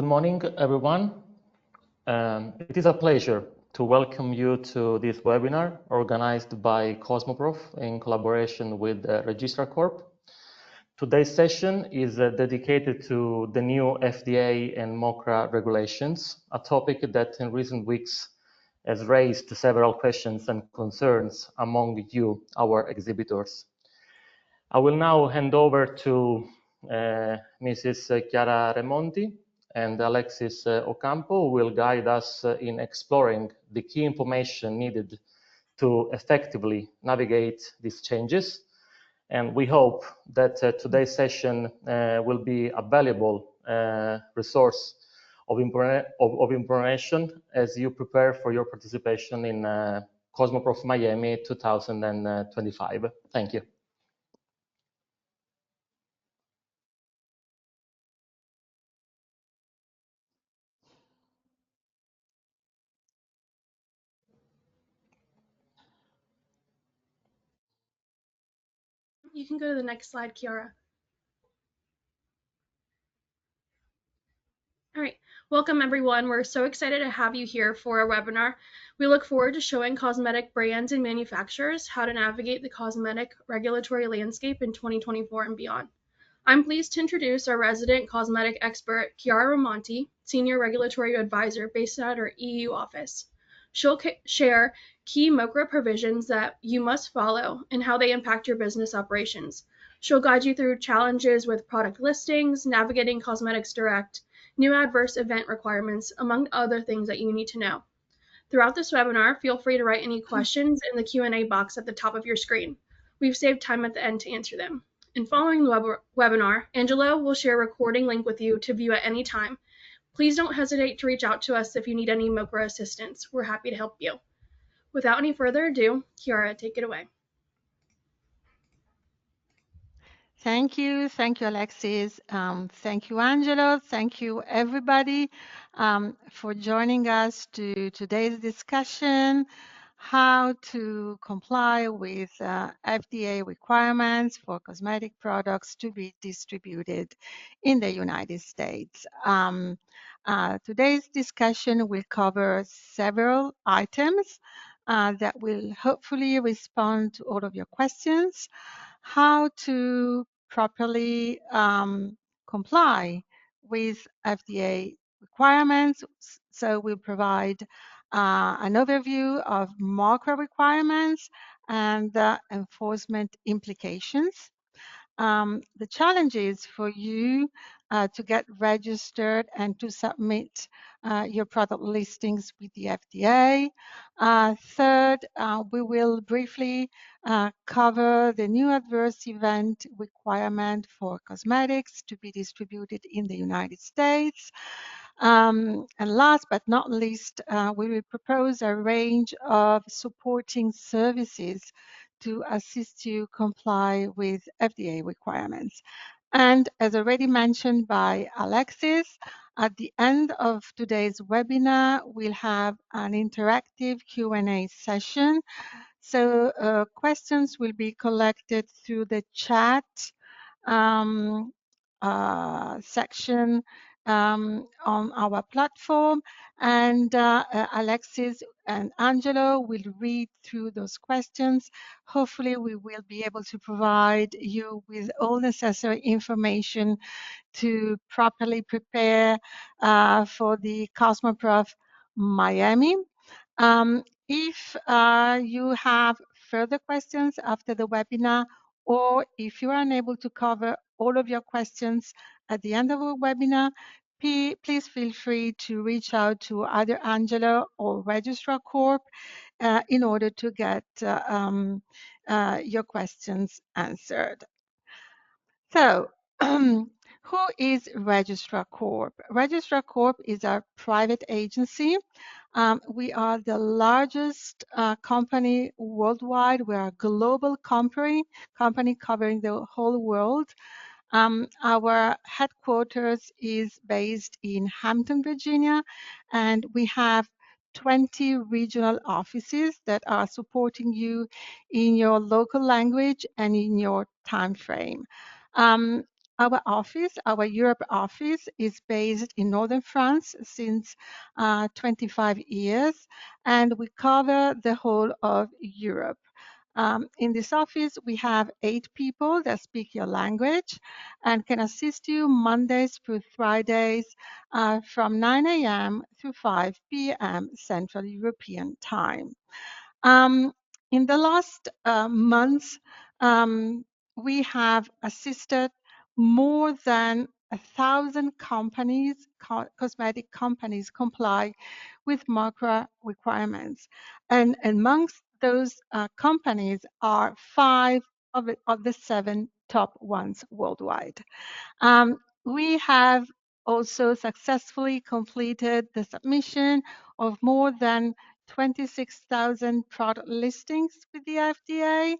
Good morning, everyone. It is a pleasure to welcome you to this webinar organized by Cosmoprof in collaboration with Registrar Corp. Today's session is dedicated to the new FDA and MoCRA regulations, a topic that in recent weeks has raised several questions and concerns among you, our exhibitors. I will now hand over to Mrs. Chiara Remonti and Alexis Ocampo, who will guide us in exploring the key information needed to effectively navigate these changes. And we hope that today's session will be a valuable resource of information as you prepare for your participation in Cosmoprof Miami 2025. Thank you. You can go to the next slide, Chiara. All right, welcome everyone. We're so excited to have you here for our webinar. We look forward to showing cosmetic brands and manufacturers how to navigate the cosmetic regulatory landscape in 2024 and beyond. I'm pleased to introduce our resident cosmetic expert, Chiara Remonti, Senior Regulatory Advisor based at our EU office. She'll share key MoCRA provisions that you must follow and how they impact your business operations. She'll guide you through challenges with product listings, navigating cosmetics direct, new adverse event requirements, among other things that you need to know. Throughout this webinar, feel free to write any questions in the Q&A box at the top of your screen. We've saved time at the end to answer them. And following the webinar, Angelo will share a recording link with you to view at any time. Please don't hesitate to reach out to us if you need any MoCRA assistance. We're happy to help you. Without any further ado, Chiara, take it away. Thank you, Alexis. Thank you, Angelo. Thank you, everybody, for joining us to today's discussion, how to comply with FDA requirements for cosmetic products to be distributed in the United States. Today's discussion will cover several items that will hopefully respond to all of your questions. How to properly comply with FDA requirements. So we'll provide an overview of MoCRA requirements and enforcement implications. The challenges for you to get registered and to submit your product listings with the FDA. Third, we will briefly cover the new adverse event requirement for cosmetics to be distributed in the United States. And last but not least, we will propose a range of supporting services to assist you comply with FDA requirements. And as already mentioned by Alexis, at the end of today's webinar, we'll have an interactive Q&A session. So questions will be collected through the chat section on our platform, and Alexis and Angelo will read through those questions. Hopefully, we will be able to provide you with all necessary information to properly prepare for the Cosmoprof Miami. If you have further questions after the webinar, or if you are unable to cover all of your questions at the end of our webinar, please feel free to reach out to either Angelo or Registrar Corp in order to get your questions answered. So, who is Registrar Corp? Registrar Corp is a private agency. We are the largest company worldwide. We are a global company covering the whole world. Our headquarters is based in Hampton, Virginia, and we have 20 regional offices that are supporting you in your local language and in your time frame. our Europe office is based in northern France since 25 years, and we cover the whole of Europe. In this office, we have 8 people that speak your language and can assist you Mondays through Fridays from 9 a.m. to 5 p.m. Central European Time. Um, in the last months, we have assisted more than 1,000 companies, cosmetic companies, comply with MoCRA requirements. And amongst those companies are 5 of the 7 top ones worldwide. We have also successfully completed the submission of more than 26,000 product listings with the FDA,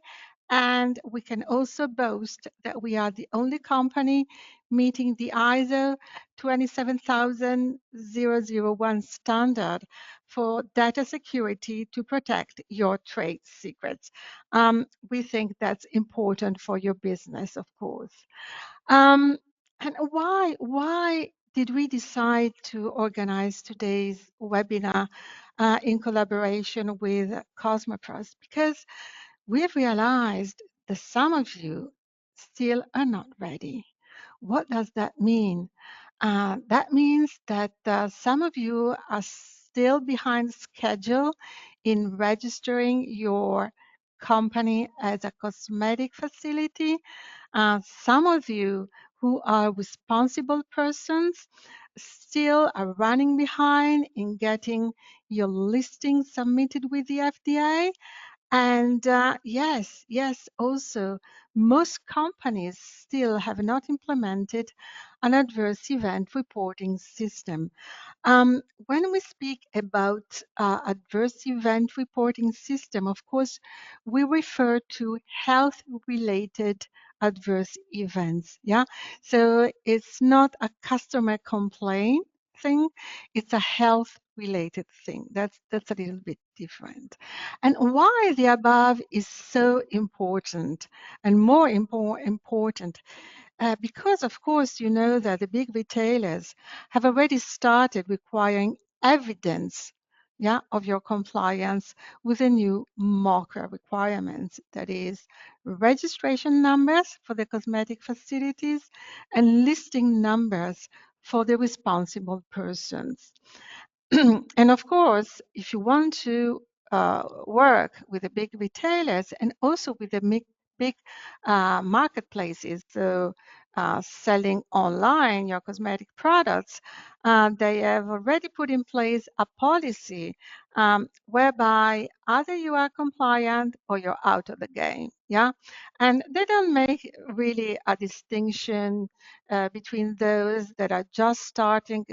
and we can also boast that we are the only company meeting the ISO 27001 standard for data security to protect your trade secrets. We think that's important for your business, of course. Um, and why did we decide to organize today's webinar in collaboration with Cosmopros? Because we've realized that some of you still are not ready. What does that mean? That means that some of you are still behind schedule in registering your company as a cosmetic facility. Some of you who are responsible persons still are running behind in getting your listing submitted with the FDA. And yes, also, most companies still have not implemented an adverse event reporting system. When we speak about adverse event reporting system, of course, we refer to health-related adverse events. Yeah, so it's not a customer complaint thing; it's a health-related thing. That's a little bit different. And why the above is so important, and more important because, of course, you know that the big retailers have already started requiring evidence, yeah, of your compliance with the new MoCRA requirements. That is, registration numbers for the cosmetic facilities and listing numbers for the responsible persons. And of course, if you want to work with the big retailers and also with the big marketplaces, so selling online your cosmetic products, they have already put in place a policy whereby either you are compliant or you're out of the game. Yeah, and they don't make really a distinction between those that are just starting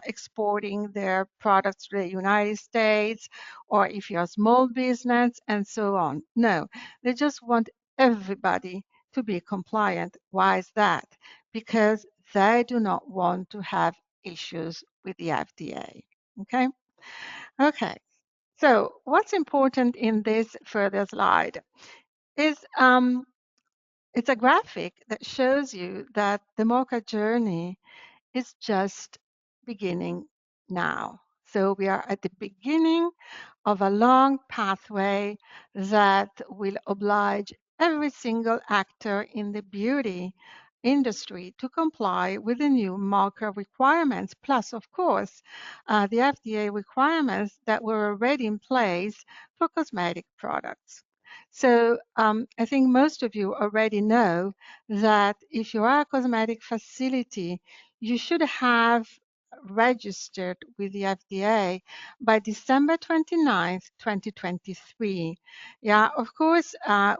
exporting their products to the United States, or if you're a small business and so on. No, they just want everybody to be compliant. Why is that? Because they do not want to have issues with the FDA. Okay? Okay. So what's important in this further slide is it's a graphic that shows you that the MoCA journey is just beginning now. So we are at the beginning of a long pathway that will oblige every single actor in the beauty industry to comply with the new MoCRA requirements, plus, of course, the FDA requirements that were already in place for cosmetic products. So I think most of you already know that if you are a cosmetic facility, you should have registered with the FDA by December 29th, 2023. Yeah, of course,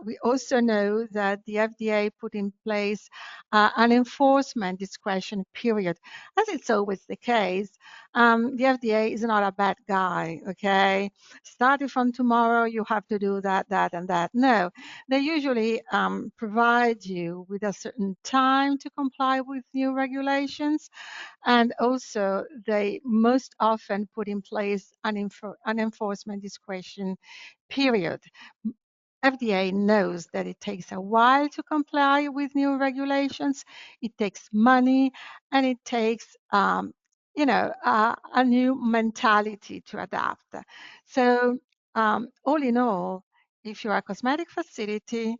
we also know that the FDA put in place an enforcement discretion period. As it's always the case, the FDA is not a bad guy, okay? Starting from tomorrow, you have to do that, that, and that. No, they usually provide you with a certain time to comply with new regulations. And also, they most often put in place an enforcement discretion period. FDA knows that it takes a while to comply with new regulations. It takes money, and it takes, a new mentality to adapt. So, all in all, if you're a cosmetic facility,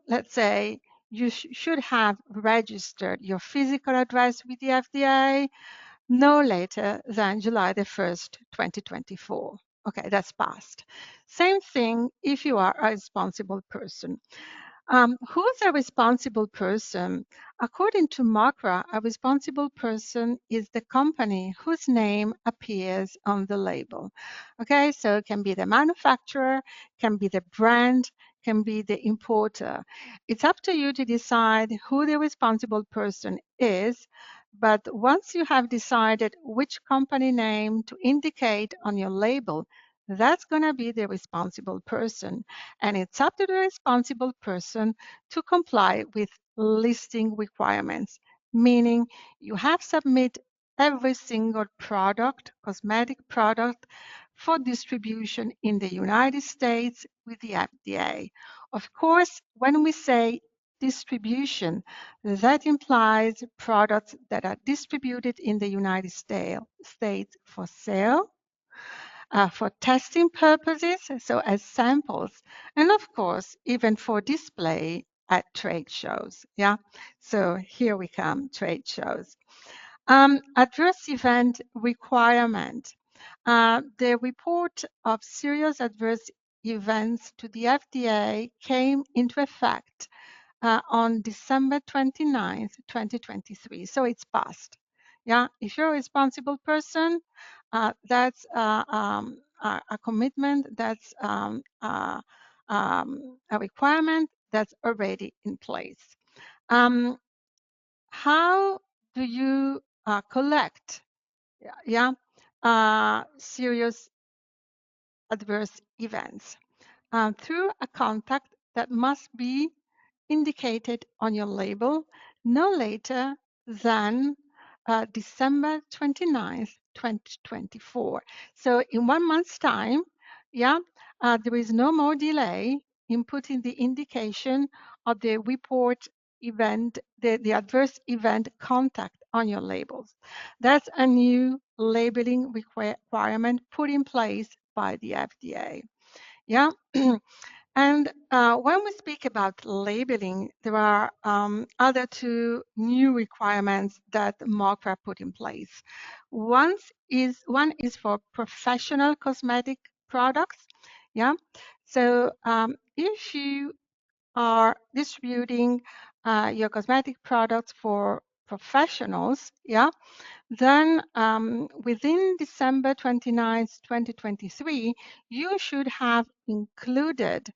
let's say, you should have registered your physical address with the FDA no later than July the 1st, 2024. Okay, that's passed. Same thing if you are a responsible person. Who's a responsible person? According to MoCRA, a responsible person is the company whose name appears on the label. Okay, so it can be the manufacturer, can be the brand, can be the importer. It's up to you to decide who the responsible person is, but once you have decided which company name to indicate on your label, that's going to be the responsible person. And it's up to the responsible person to comply with listing requirements, meaning you have submit every single product, cosmetic product, for distribution in the United States with the FDA. Of course, when we say distribution, that implies products that are distributed in the United States for sale, for testing purposes, so as samples, and of course, even for display at trade shows. Yeah, so here we come, trade shows. Adverse event requirement. The report of serious adverse events to the FDA came into effect on December 29th, 2023. So it's passed. Yeah, if you're a responsible person, that's a commitment, that's a requirement that's already in place. How do you collect serious adverse events? Through a contact that must be indicated on your label no later than December 29th, 2024. So in 1 month's time, there is no more delay in putting the indication of the report event, the adverse event contact on your labels. That's a new labeling requirement put in place by the FDA. Yeah. And when we speak about labeling, there are other two new requirements that MoCRA put in place. One is for professional cosmetic products. Yeah. So if you are distributing your cosmetic products for professionals, then within December 29th, 2023, you should have included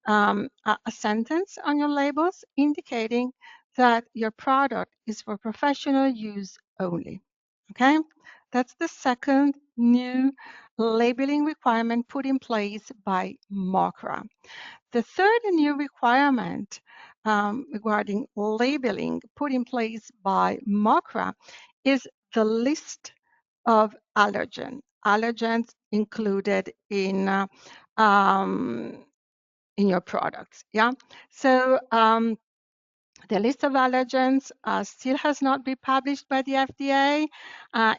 a sentence on your labels indicating that your product is for professional use only. Okay, that's the second new labeling requirement put in place by MoCRA. The third new requirement regarding labeling put in place by MoCRA is the list of allergens included in your products. Yeah. So the list of allergens still has not been published by the FDA.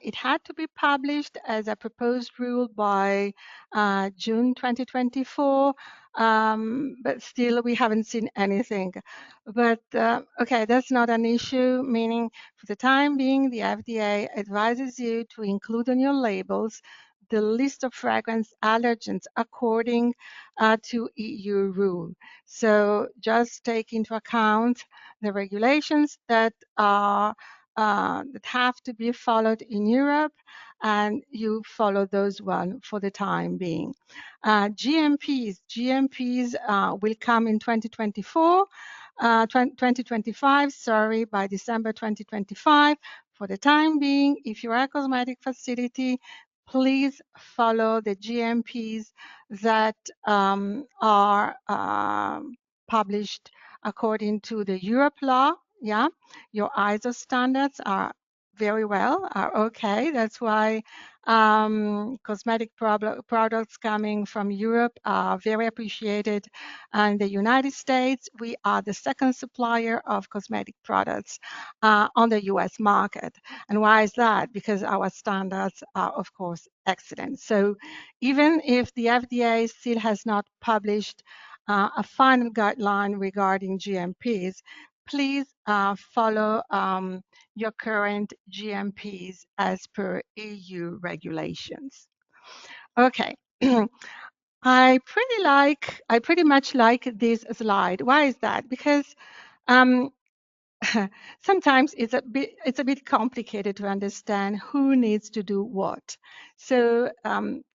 It had to be published as a proposed rule by June 2024, but still we haven't seen anything. But okay, that's not an issue, meaning for the time being, the FDA advises you to include on your labels the list of fragrance allergens according to EU rule. So just take into account the regulations that are that have to be followed in Europe, and you follow those one for the time being. GMPs will come in 2025, sorry, by December 2025. For the time being, if you're a cosmetic facility, please follow the GMPs that are published according to the Europe law. Yeah, your ISO standards are very well, are okay. That's why Cosmetic products coming from Europe are very appreciated. In the United States, we are the second supplier of cosmetic products on the US market. And why is that? Because our standards are, of course, excellent. So even if the FDA still has not published a final guideline regarding GMPs, please follow your current GMPs as per EU regulations. Okay. I pretty much like this slide. Why is that? Because um, sometimes it's a bit complicated to understand who needs to do what. So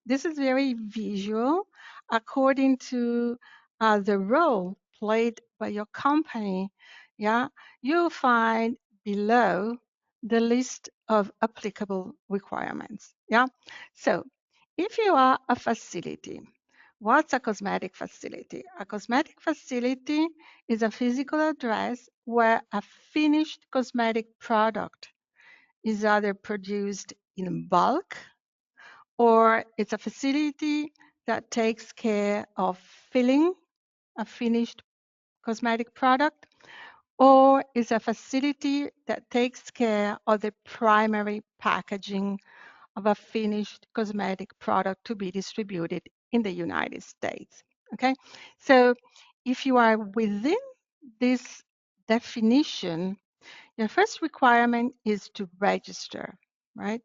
this is very visual according to the role played by your company. Yeah, you'll find below the list of applicable requirements. Yeah, so if you are a facility, what's a cosmetic facility? A cosmetic facility is a physical address where a finished cosmetic product is either produced in bulk or it's a facility that takes care of filling a finished cosmetic product, or is a facility that takes care of the primary packaging of a finished cosmetic product to be distributed in the United States. Okay, so if you are within this definition, your first requirement is to register, right?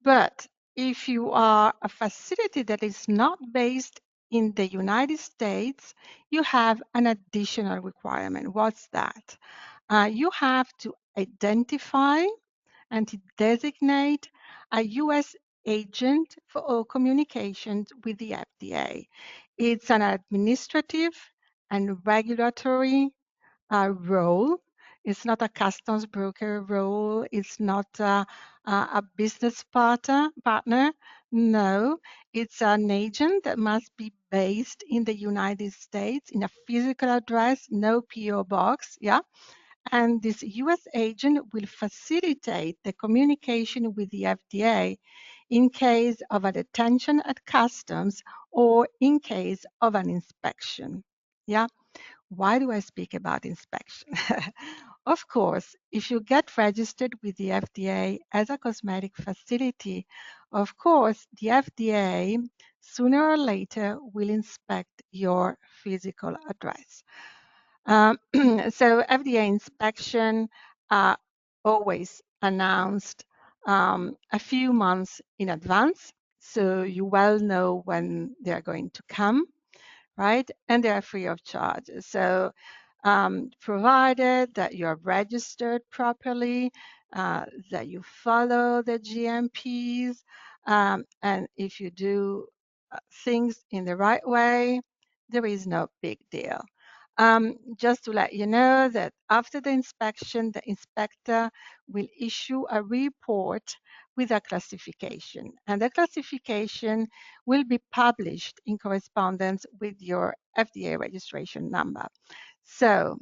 But if you are a facility that is not based in the United States, you have an additional requirement. What's that? You have to identify and to designate a US agent for all communications with the FDA. It's an administrative and regulatory role. It's not a customs broker role. It's not a business partner. No, it's an agent that must be based in the United States in a physical address, no PO box. Yeah. And this US agent will facilitate the communication with the FDA in case of a detention at customs or in case of an inspection. Yeah. Why do I speak about inspection? Of course, if you get registered with the FDA as a cosmetic facility, of course, the FDA sooner or later will inspect your physical address. So FDA inspection are always announced a few months in advance, so you well know when they are going to come, right? And they are free of charge. So provided that you are registered properly, that you follow the GMPs, and if you do things in the right way, there is no big deal. Just to let you know that after the inspection, the inspector will issue a report with a classification, and the classification will be published in correspondence with your FDA registration number. So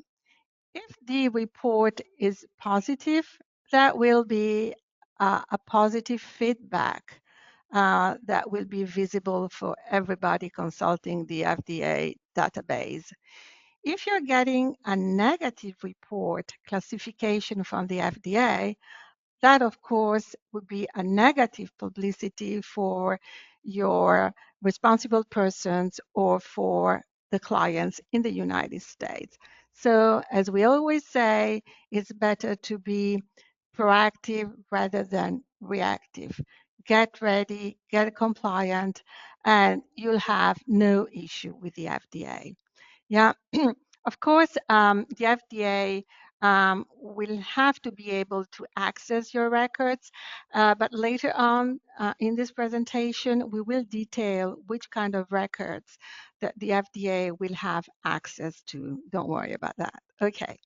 if the report is positive, that will be a positive feedback that will be visible for everybody consulting the FDA database. If you're getting a negative report classification from the FDA, that, of course, would be a negative publicity for your responsible persons or for the clients in the United States. So, as we always say, it's better to be proactive rather than reactive. Get ready, get compliant, and you'll have no issue with the FDA. Yeah, of course, the FDA will have to be able to access your records, but later on in this presentation, we will detail which kind of records that the FDA will have access to. Don't worry about that. Okay.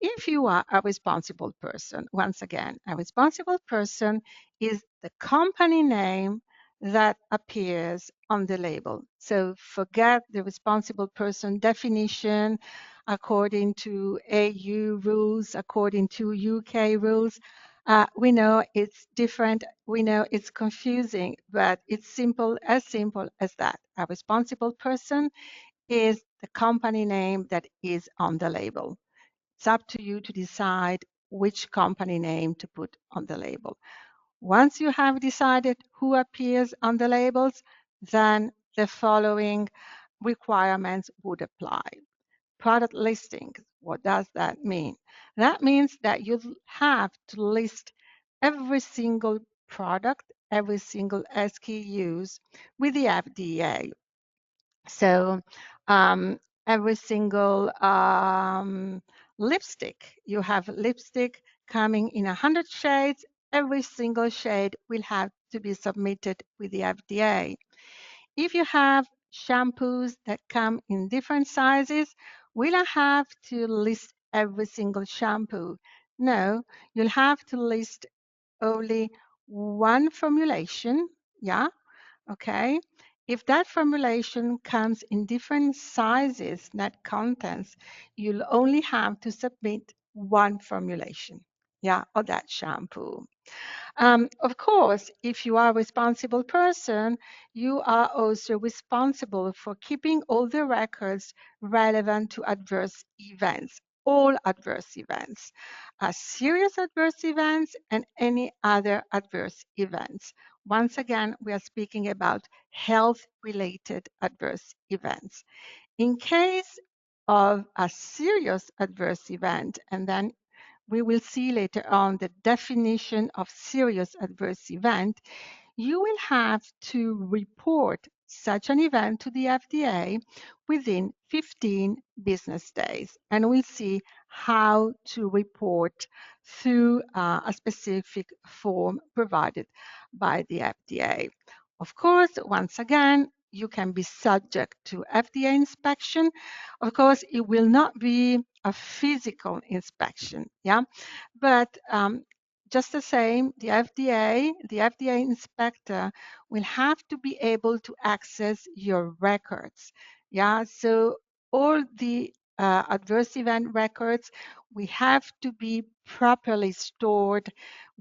If you are a responsible person, once again, a responsible person is the company name that appears on the label. So forget the responsible person definition according to AU rules, according to UK rules. We know it's different. We know it's confusing, but it's simple as that. A responsible person is the company name that is on the label. It's up to you to decide which company name to put on the label. Once you have decided who appears on the labels, then the following requirements would apply. Product listing, what does that mean? That means that you have to list every single product, every single SKUs with the FDA. So every single lipstick, you have lipstick coming in 100 shades, every single shade will have to be submitted with the FDA. If you have shampoos that come in different sizes, will I have to list every single shampoo? No, you'll have to list only one formulation. Yeah, okay. If that formulation comes in different sizes, net contents, you'll only have to submit one formulation, yeah, of that shampoo. Of course, if you are a responsible person, you are also responsible for keeping all the records relevant to adverse events, all adverse events, serious adverse events, and any other adverse events. Once again, we are speaking about health-related adverse events. In case of a serious adverse event, and then we will see later on the definition of serious adverse event, you will have to report such an event to the FDA within 15 business days. And we'll see how to report through a specific form provided by the FDA. Of course, once again, you can be subject to FDA inspection. Of course, it will not be a physical inspection, yeah, but just the same, the FDA inspector will have to be able to access your records. Yeah, so all the adverse event records we have to be properly stored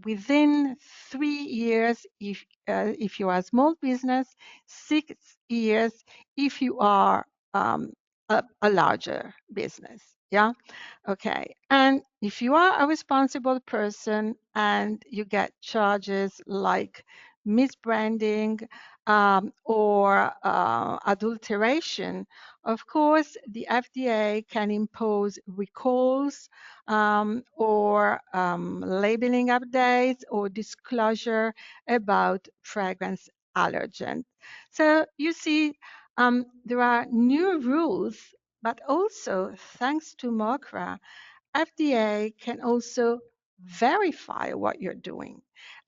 within 3 years if you are a small business, 6 years if you are a larger business. Yeah. Okay. And if you are a responsible person and you get charges like misbranding or adulteration, of course, the FDA can impose recalls or labeling updates or disclosure about fragrance allergens. So you see, there are new rules, but also thanks to MoCRA, FDA can also verify what you're doing.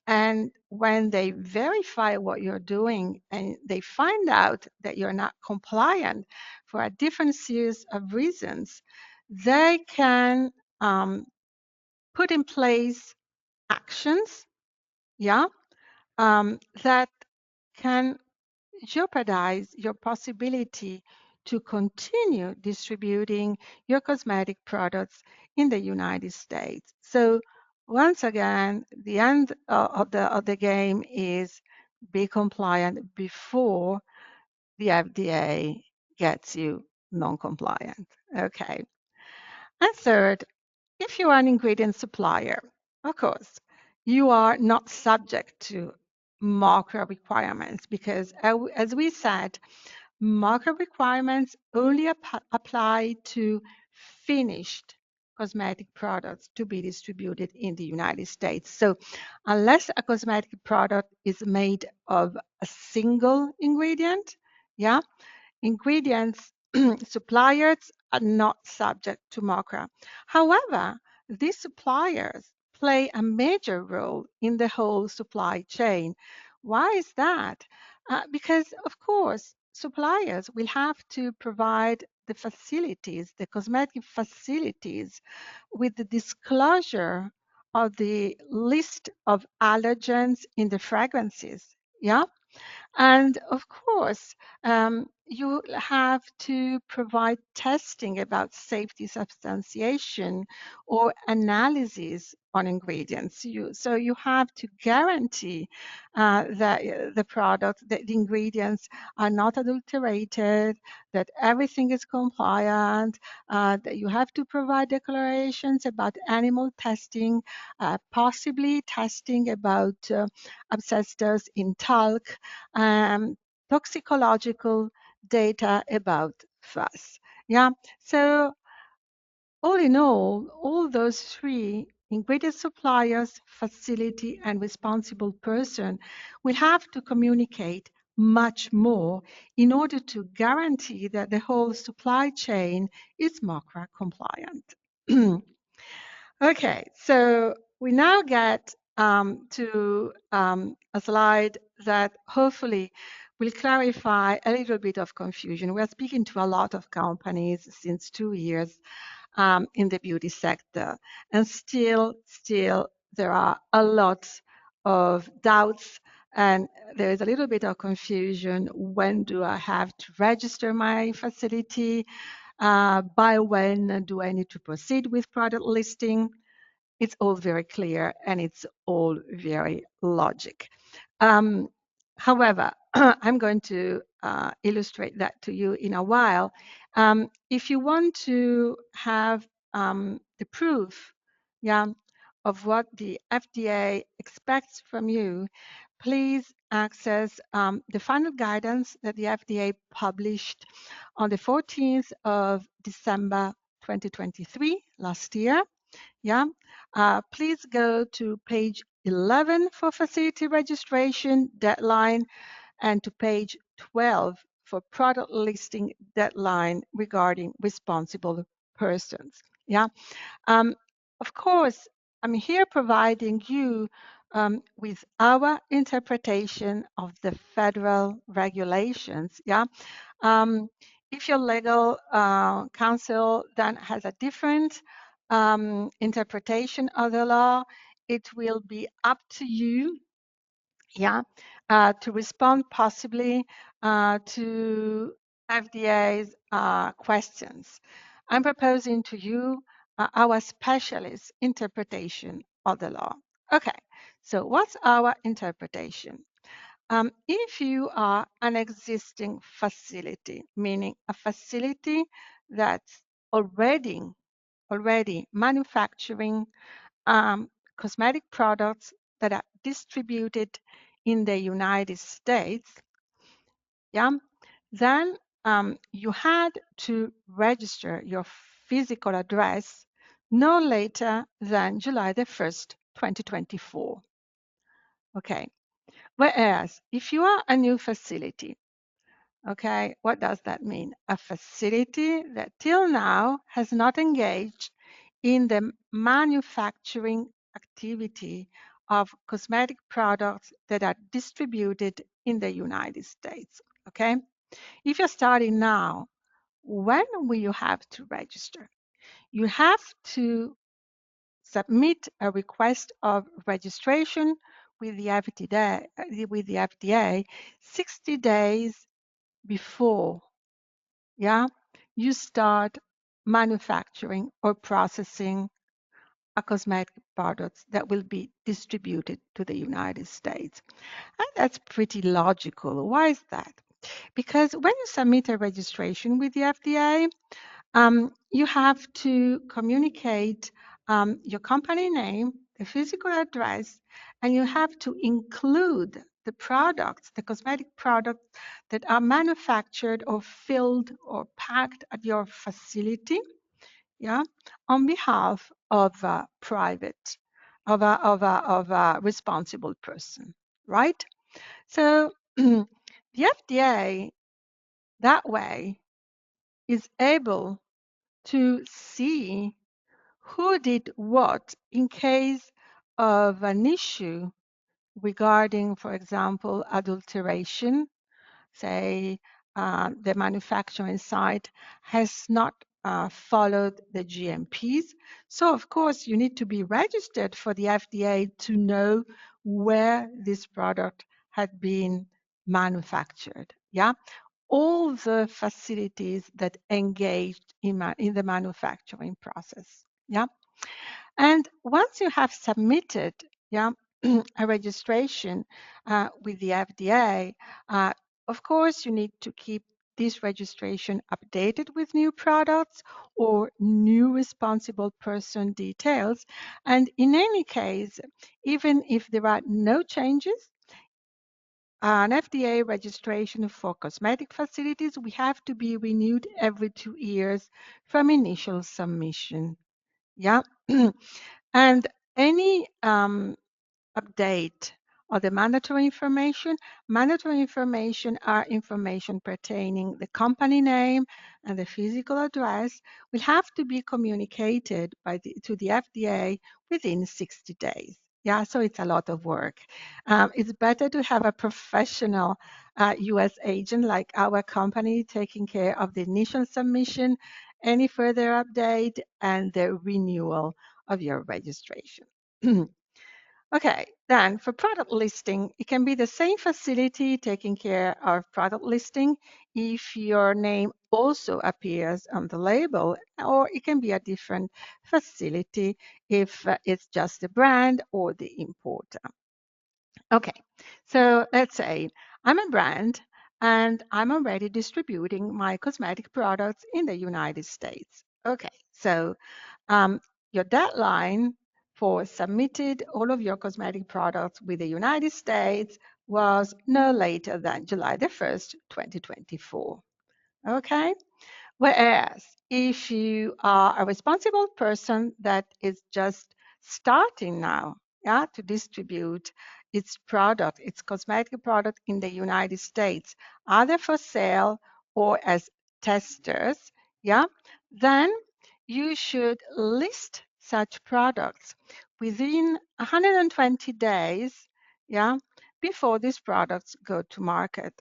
And when they verify what you're doing and they find out that you're not compliant for a different series of reasons, they can put in place actions, yeah, that can jeopardize your possibility to continue distributing your cosmetic products in the United States. So once again, the end of the game is be compliant before the FDA gets you non-compliant. Okay. And third, if you are an ingredient supplier, of course, you are not subject to MoCRA requirements because, as we said, MoCRA requirements only apply to finished cosmetic products to be distributed in the United States. So unless a cosmetic product is made of a single ingredient, yeah, ingredients suppliers are not subject to MoCRA. However, these suppliers play a major role in the whole supply chain. Why is that? Because, of course, suppliers will have to provide the facilities, the cosmetic facilities, with the disclosure of the list of allergens in the fragrances. Yeah. And of course, you have to provide testing about safety substantiation or analysis on ingredients. So you have to guarantee that the product, that the ingredients are not adulterated, that everything is compliant, that you have to provide declarations about animal testing, possibly testing about asbestos in talc, toxicological data about FUS. Yeah, so all in all those three ingredient suppliers, facility, and responsible person will have to communicate much more in order to guarantee that the whole supply chain is MoCRA compliant. Okay, so we now get to a slide that hopefully will clarify a little bit of confusion. We're speaking to a lot of companies since 2 years in the beauty sector, and still there are a lot of doubts, and there is a little bit of confusion. When do I have to register my facility? By when do I need to proceed with product listing? It's all very clear and it's all very logic. However, I'm going to illustrate that to you in a while. If you want to have the proof, yeah, of what the FDA expects from you, please access the final guidance that the FDA published on the 14th of December 2023, last year. Yeah, please go to page 11 for facility registration deadline and to page 12 for product listing deadline regarding responsible persons. Yeah, of course, I'm here providing you with our interpretation of the federal regulations. Yeah, if your legal counsel then has a different interpretation of the law, it will be up to you, yeah, to respond possibly to FDA's questions. I'm proposing to you our specialist interpretation of the law. Okay, so what's our interpretation? If you are an existing facility, meaning a facility that's already manufacturing cosmetic products that are distributed in the United States, yeah, then you had to register your physical address no later than July the 1st, 2024. Okay. Whereas if you are a new facility, okay, what does that mean? A facility that till now has not engaged in the manufacturing activity of cosmetic products that are distributed in the United States, okay? If you're starting now, when will you have to register? You have to submit a request of registration with the FDA 60 days before, yeah, you start manufacturing or processing a cosmetic product that will be distributed to the United States. And that's pretty logical. Why is that? Because when you submit a registration with the FDA, you have to communicate your company name, the physical address, and you have to include the products, the cosmetic products that are manufactured or filled or packed at your facility, yeah, on behalf of a private, of a responsible person, right? So the FDA that way is able to see who did what in case of an issue regarding, for example, adulteration. Say the manufacturing site has not followed the GMPs. So, of course, you need to be registered for the FDA to know where this product had been manufactured. Yeah, all the facilities that engaged in the manufacturing process. Yeah. And once you have submitted, yeah, a registration with the FDA, of course, you need to keep this registration updated with new products or new responsible person details. And in any case, even if there are no changes, an FDA registration for cosmetic facilities, we have to be renewed every 2 years from initial submission. Yeah. And any update of the mandatory information are information pertaining the company name and the physical address will have to be communicated to the FDA within 60 days. Yeah, so it's a lot of work. It's better to have a professional US agent like our company taking care of the initial submission, any further update, and the renewal of your registration. Okay, then for product listing, it can be the same facility taking care of product listing if your name also appears on the label, or it can be a different facility if it's just the brand or the importer. Okay, so let's say I'm a brand and I'm already distributing my cosmetic products in the United States. Okay, so your deadline for submitted all of your cosmetic products with the United States was no later than July the 1st, 2024. Okay? Whereas if you are a responsible person that is just starting now, yeah, to distribute its product, its cosmetic product in the United States, either for sale or as testers, yeah, then you should list such products within 120 days, yeah, before these products go to market.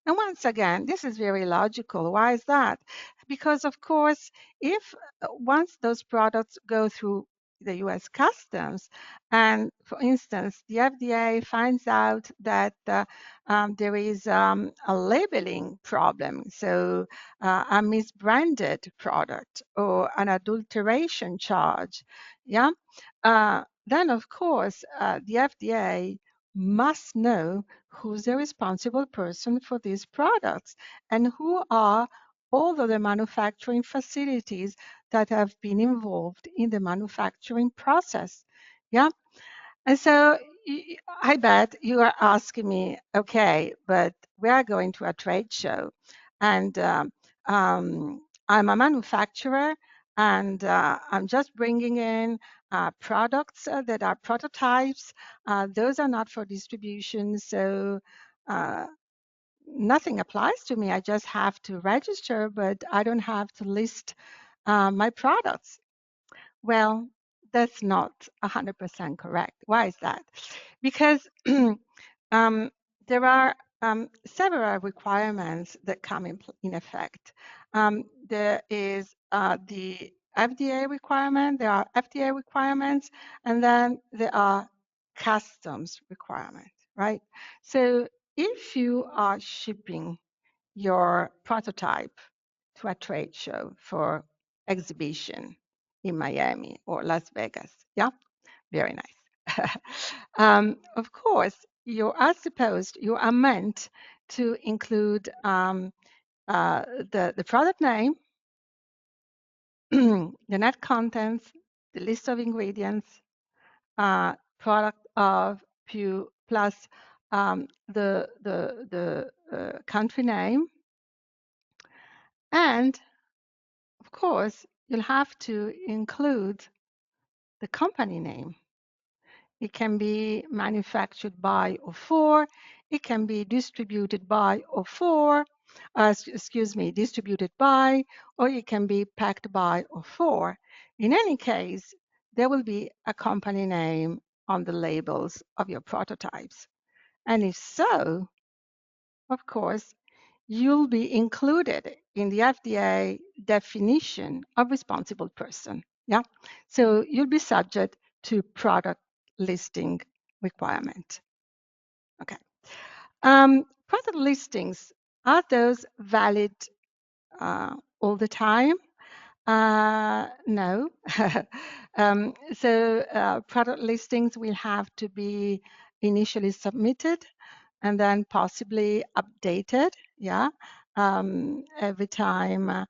And once again, this is very logical. Why is that? Because, of course, if once those products go through the US Customs, and for instance, the FDA finds out that there is a labeling problem, so a misbranded product or an adulteration charge, yeah, then of course the FDA must know who's the responsible person for these products and who are all of the manufacturing facilities that have been involved in the manufacturing process. Yeah. And so I bet you are asking me, okay, but we are going to a trade show and I'm a manufacturer and I'm just bringing in products that are prototypes. Those are not for distribution. So uh, nothing applies to me. I just have to register, but I don't have to list my products. Well, that's not 100% correct. Why is that? Because um, there are several requirements that come in effect. There is the FDA requirement, there are FDA requirements, and then there are customs requirements, right? So if you are shipping your prototype to a trade show for exhibition in Miami or Las Vegas. Yeah, very nice. Of course, you are meant to include the product name, the net contents, the list of ingredients, product of plus the country name, and of course, you'll have to include the company name. It can be manufactured by or for, it can be distributed by or for, distributed by, or it can be packed by or for. In any case, there will be a company name on the labels of your prototypes. And if so, of course, you'll be included in the FDA definition of responsible person. Yeah. So you'll be subject to product listing requirement. Okay. Product listings, are those valid all the time? No. So product listings will have to be initially submitted and then possibly updated, yeah, every time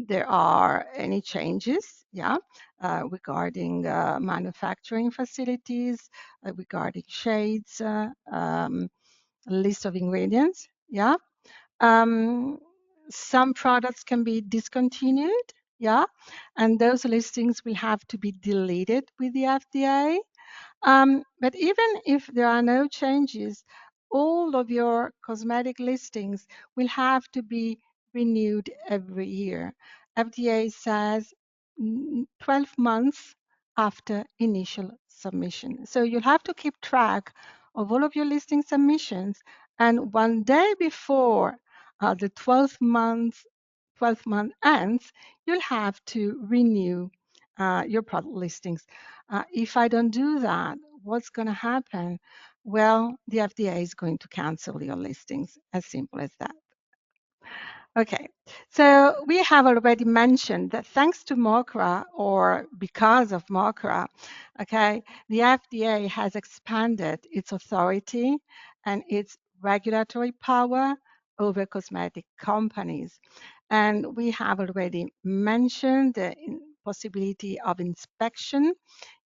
there are any changes, yeah, regarding manufacturing facilities, regarding shades, list of ingredients, yeah. Um, some products can be discontinued, yeah, and those listings will have to be deleted with the FDA. But even if there are no changes, all of your cosmetic listings will have to be renewed every year. FDA says 12 months after initial submission. So you'll have to keep track of all of your listing submissions. And one day before the 12-month ends, you'll have to renew your product listings. If I don't do that, what's going to happen? Well, the FDA is going to cancel your listings, as simple as that. Okay, so we have already mentioned that thanks to MoCRA, or because of MoCRA, okay, the FDA has expanded its authority and its regulatory power over cosmetic companies. And we have already mentioned the possibility of inspection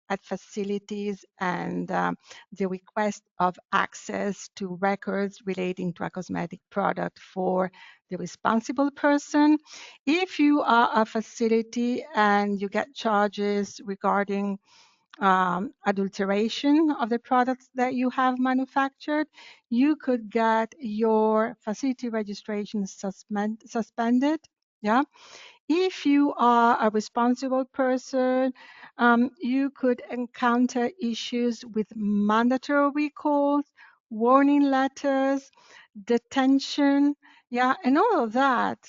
at facilities and the request of access to records relating to a cosmetic product for the responsible person. If you are a facility and you get charges regarding adulteration of the products that you have manufactured, you could get your facility registration suspended. Yeah. If you are a responsible person, you could encounter issues with mandatory recalls, warning letters, detention, yeah, and all of that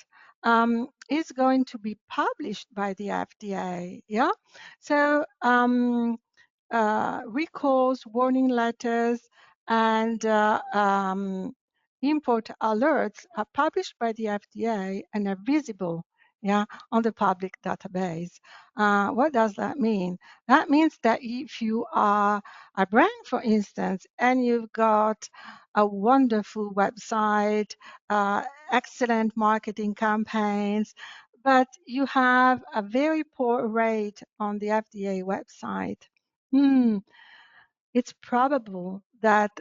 is going to be published by the FDA, yeah. So recalls, warning letters, and import alerts are published by the FDA and are visible, yeah, on the public database. What does that mean? That means that if you are a brand, for instance, and you've got a wonderful website, excellent marketing campaigns, but you have a very poor rate on the FDA website, it's probable that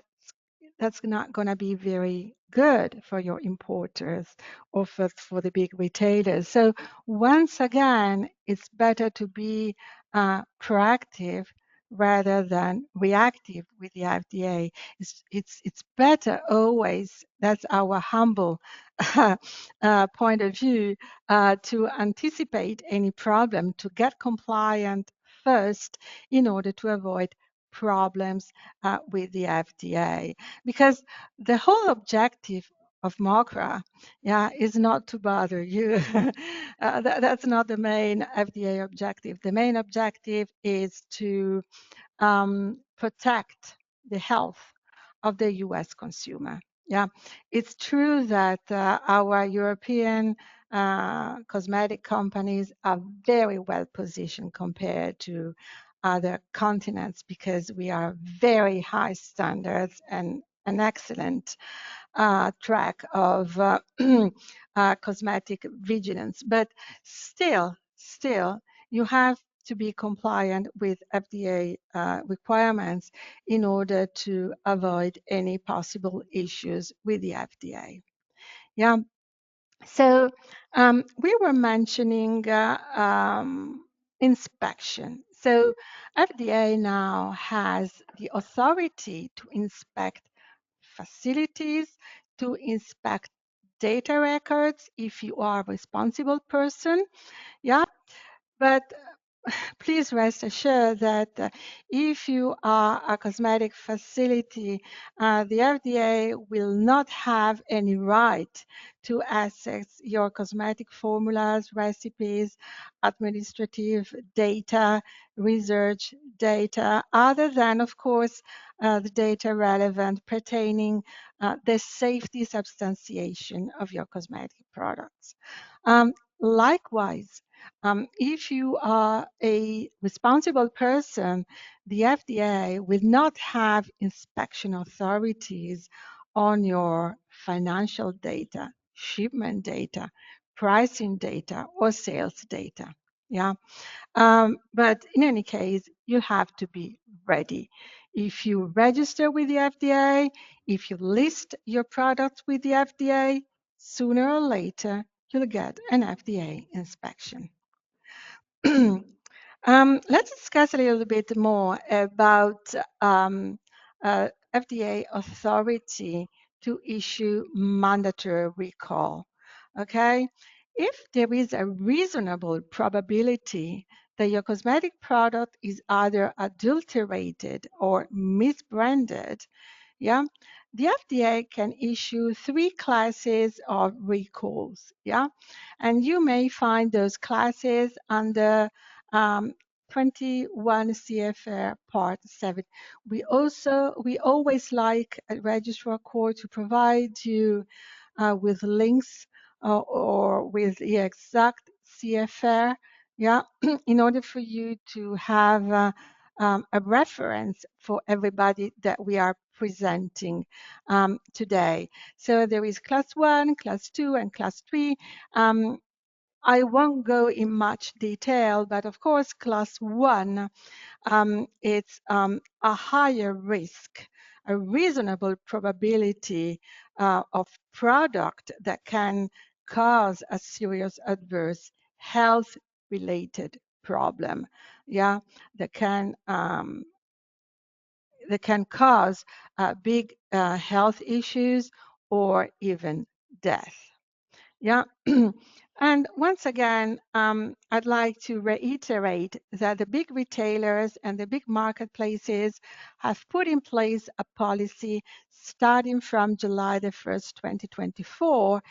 that's not going to be very good for your importers or for the big retailers. So once again, it's better to be proactive rather than reactive with the FDA. It's better always, that's our humble point of view, to anticipate any problem, to get compliant first in order to avoid problems with the FDA, because the whole objective of MoCRA, yeah, is not to bother you. That's not the main FDA objective. The main objective is to protect the health of the US consumer. Yeah, it's true that our European cosmetic companies are very well positioned compared to other continents because we are very high standards and an excellent track of cosmetic vigilance. But still, you have to be compliant with FDA requirements in order to avoid any possible issues with the FDA. Yeah. So we were mentioning inspection. So FDA now has the authority to inspect facilities, to inspect data records if you are a responsible person. Yeah, but please rest assured that if you are a cosmetic facility, the FDA will not have any right to access your cosmetic formulas, recipes, administrative data, research data, other than, of course, the data relevant pertaining the safety substantiation of your cosmetic products. Likewise, if you are a responsible person, the FDA will not have inspection authorities on your financial data, shipment data, pricing data, or sales data. Yeah. But in any case, you have to be ready. If you register with the FDA, if you list your products with the FDA, sooner or later, you'll get an FDA inspection. Let's discuss a little bit more about FDA authority to issue mandatory recall. Okay, if there is a reasonable probability that your cosmetic product is either adulterated or misbranded, yeah, the FDA can issue 3 classes of recalls, yeah, and you may find those classes under 21 CFR Part 7. We always like at Registrar Core to provide you with links or with the exact CFR, yeah, in order for you to have a reference for everybody that we are presenting today. So there is class 1, class 2, and class 3. I won't go in much detail, but of course, class 1, it's a higher risk, a reasonable probability of product that can cause a serious adverse health related problem. Yeah, that can cause big health issues or even death. Yeah. And once again, I'd like to reiterate that the big retailers and the big marketplaces have put in place a policy starting from July the 1st, 2024,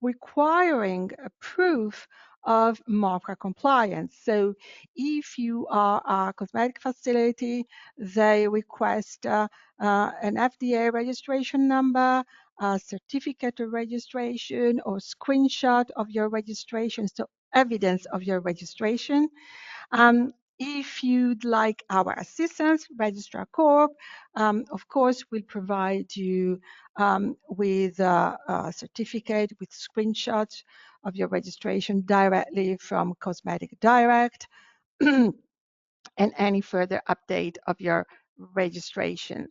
requiring a proof of MoCRA compliance. So if you are a cosmetic facility, they request an FDA registration number, a certificate of registration, or screenshot of your registration, so evidence of your registration. If you'd like our assistance, Registrar Corp, of course, will provide you with a certificate with screenshots of your registration directly from Cosmetic Direct and any further update of your registration.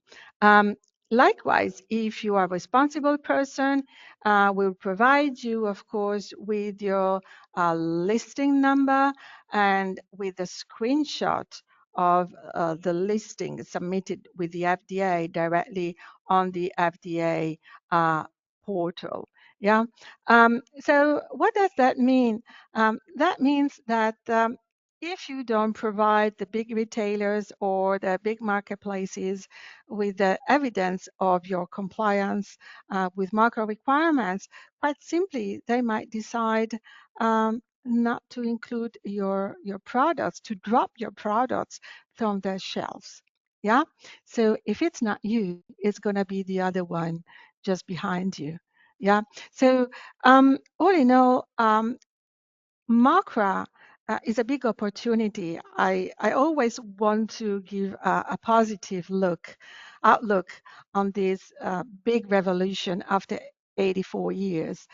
Likewise, if you are a responsible person, we'll provide you, of course, with your listing number and with a screenshot of the listing submitted with the FDA directly on the FDA portal. Yeah. So what does that mean? That means that if you don't provide the big retailers or the big marketplaces with the evidence of your compliance with MoCRA requirements, quite simply, they might decide not to include your products, to drop your products from their shelves. Yeah. So if it's not you, it's going to be the other one just behind you. Yeah. So all in all, MoCRA is a big opportunity. I always want to give a positive outlook on this big revolution after 84 years.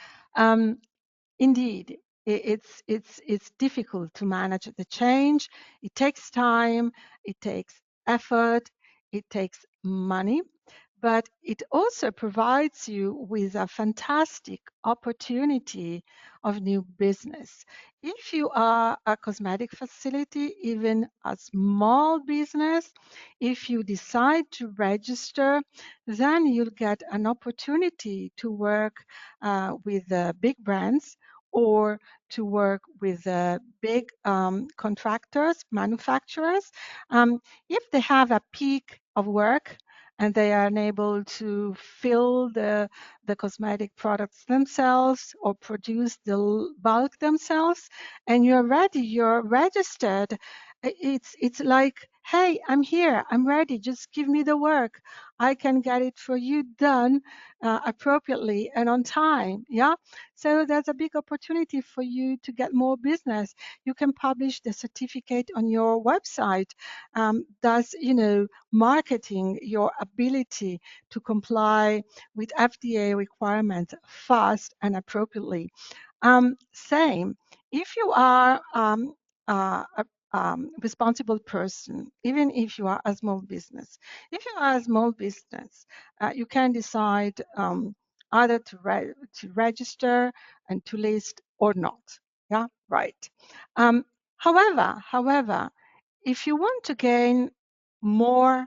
Indeed, it's difficult to manage the change. It takes time, it takes effort, it takes money, but it also provides you with a fantastic opportunity of new business. If you are a cosmetic facility, even a small business, if you decide to register, then you'll get an opportunity to work with big brands or to work with big contractors, manufacturers. If they have a peak of work, and they are unable to fill the cosmetic products themselves or produce the bulk themselves, and you're ready, you're registered, it's like hey, I'm here, I'm ready, just give me the work. I can get it for you done appropriately and on time. Yeah. So there's a big opportunity for you to get more business. You can publish the certificate on your website. That's, marketing your ability to comply with FDA requirements fast and appropriately. Same, if you are a responsible person, even if you are a small business. If you are a small business, you can decide either to register and to list or not. Yeah, right. However, if you want to gain more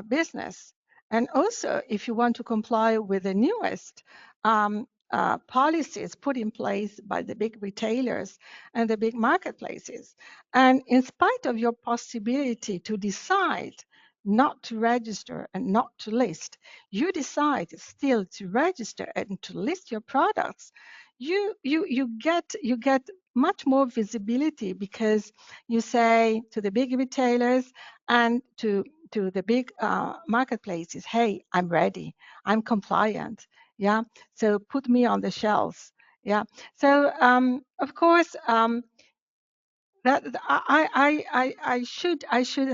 business. And also, if you want to comply with the newest policies put in place by the big retailers and the big marketplaces, and in spite of your possibility to decide not to register and not to list, you decide still to register and to list your products, you get much more visibility, because you say to the big retailers and to the big marketplaces, hey, I'm ready, I'm compliant. Yeah, so put me on the shelves. Yeah, so of course, that I should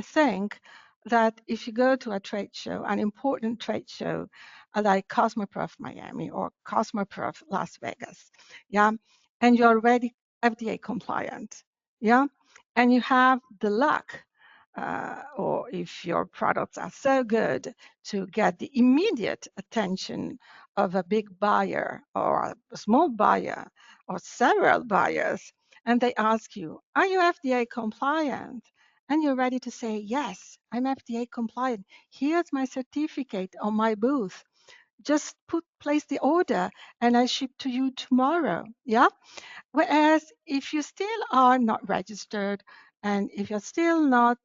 think that if you go to a trade show, an important trade show like Cosmoprof Miami or Cosmoprof Las Vegas, yeah, and you're already FDA compliant, yeah, and you have the luck, or if your products are so good, to get the immediate attention of a big buyer or a small buyer or several buyers, and they ask you, are you FDA compliant? And you're ready to say, yes, I'm FDA compliant. Here's my certificate on my booth. Just place the order and I ship to you tomorrow. Yeah. Whereas if you still are not registered, and if you're still not,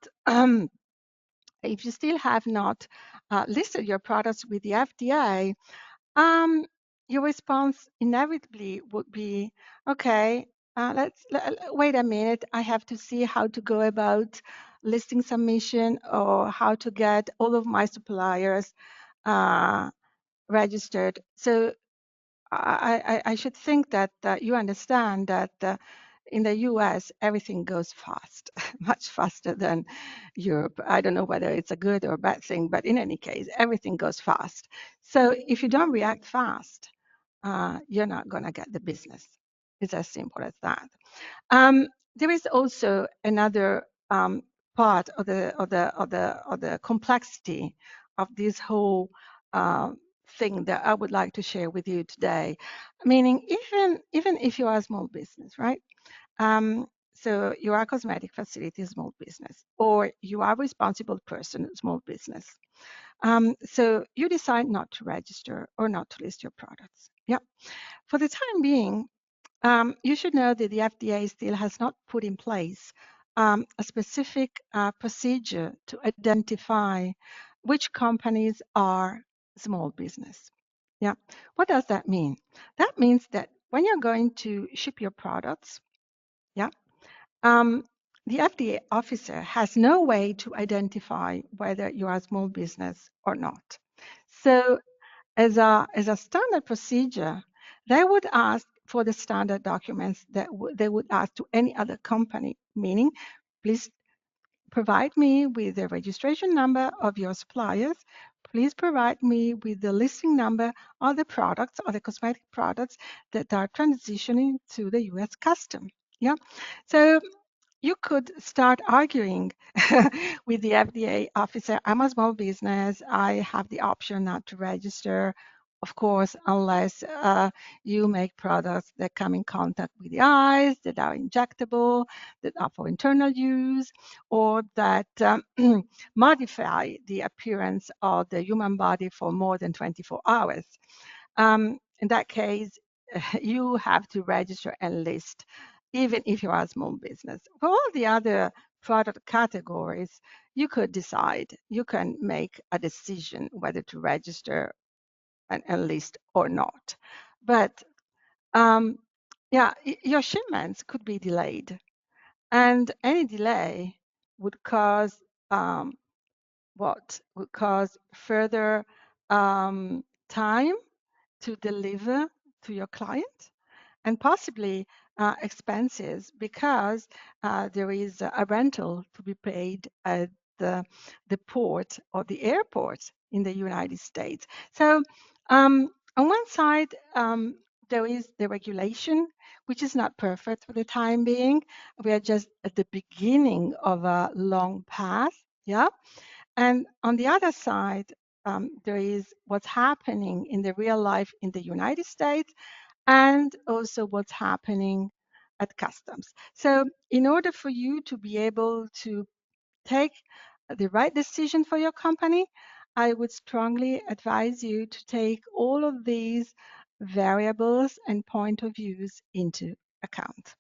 if you still have not listed your products with the FDA, your response inevitably would be, okay, wait a minute. I have to see how to go about listing submission, or how to get all of my suppliers registered. So I should think that you understand that in the US, everything goes fast, much faster than Europe. I don't know whether it's a good or bad thing, but in any case, everything goes fast. So if you don't react fast, you're not going to get the business. It's as simple as that. There is also another part of the complexity of this whole thing that I would like to share with you today. Meaning, even if you are a small business, right? So you are a cosmetic facility, small business, or you are a responsible person, small business. So you decide not to register or not to list your products. Yeah. For the time being, you should know that the FDA still has not put in place a specific procedure to identify which companies are small business. Yeah. What does that mean? That means that when you're going to ship your products, yeah, the FDA officer has no way to identify whether you are a small business or not. So as a standard procedure, they would ask for the standard documents that they would ask to any other company, meaning, please provide me with the registration number of your suppliers. Please provide me with the listing number of the products or the cosmetic products that are transitioning to the US custom. Yeah. So you could start arguing with the FDA officer. I'm a small business. I have the option not to register, of course, unless you make products that come in contact with the eyes, that are injectable, that are for internal use, or that modify the appearance of the human body for more than 24 hours. In that case, you have to register and list, even if you are a small business. For all the other product categories, you could decide, you can make a decision whether to register and list or not. But yeah, your shipments could be delayed, and any delay would cause what will cause further time to deliver to your client, and possibly expenses because there is a rental to be paid at the port or the airport in the United States. So on one side, there is the regulation, which is not perfect for the time being. We are just at the beginning of a long path. Yeah. And on the other side, there is what's happening in the real life in the United States and also what's happening at customs. So in order for you to be able to take the right decision for your company, I would strongly advise you to take all of these variables and point of views into account.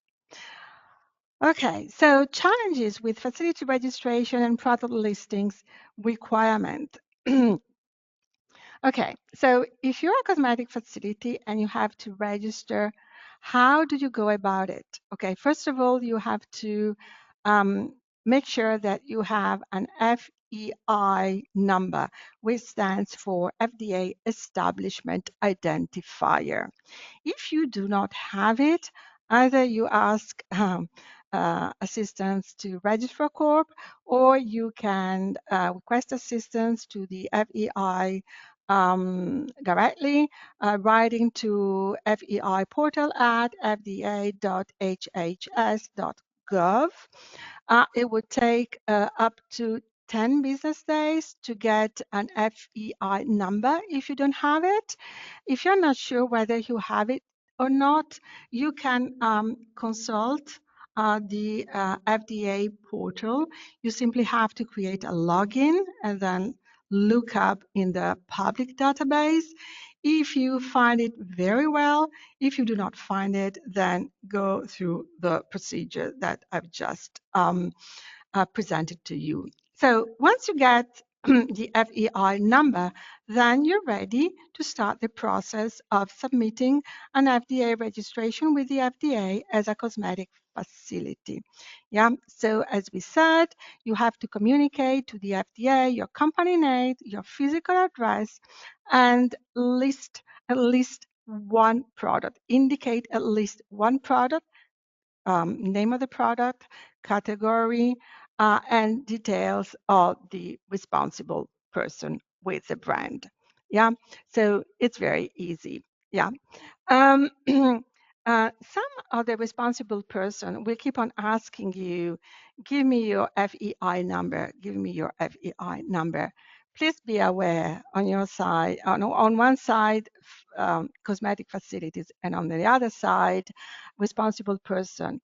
Okay, so challenges with facility registration and product listings requirement. Okay, so if you're a cosmetic facility and you have to register, how do you go about it? Okay, first of all, you have to make sure that you have an FEI number, which stands for FDA Establishment Identifier. If you do not have it, either you ask assistance to Registrar Corp, or you can request assistance to the FEI directly, writing to FEI portal at fda.hhs.gov. It would take up to 10 business days to get an FEI number if you don't have it. If you're not sure whether you have it or not, you can consult the FDA portal. You simply have to create a login and then look up in the public database. If you find it, very well. If you do not find it, then go through the procedure that I've just presented to you. So once you get the FEI number, then you're ready to start the process of submitting an FDA registration with the FDA as a cosmetic facility. Yeah, so as we said, you have to communicate to the FDA your company name, your physical address, and list at least one product. Indicate at least one product, name of the product, category, and details of the responsible person with the brand. Yeah, so it's very easy. Yeah. Some other responsible person will keep on asking you, give me your FEI number, give me your FEI number. Please be aware on your side, on one side, cosmetic facilities, and on the other side, responsible person.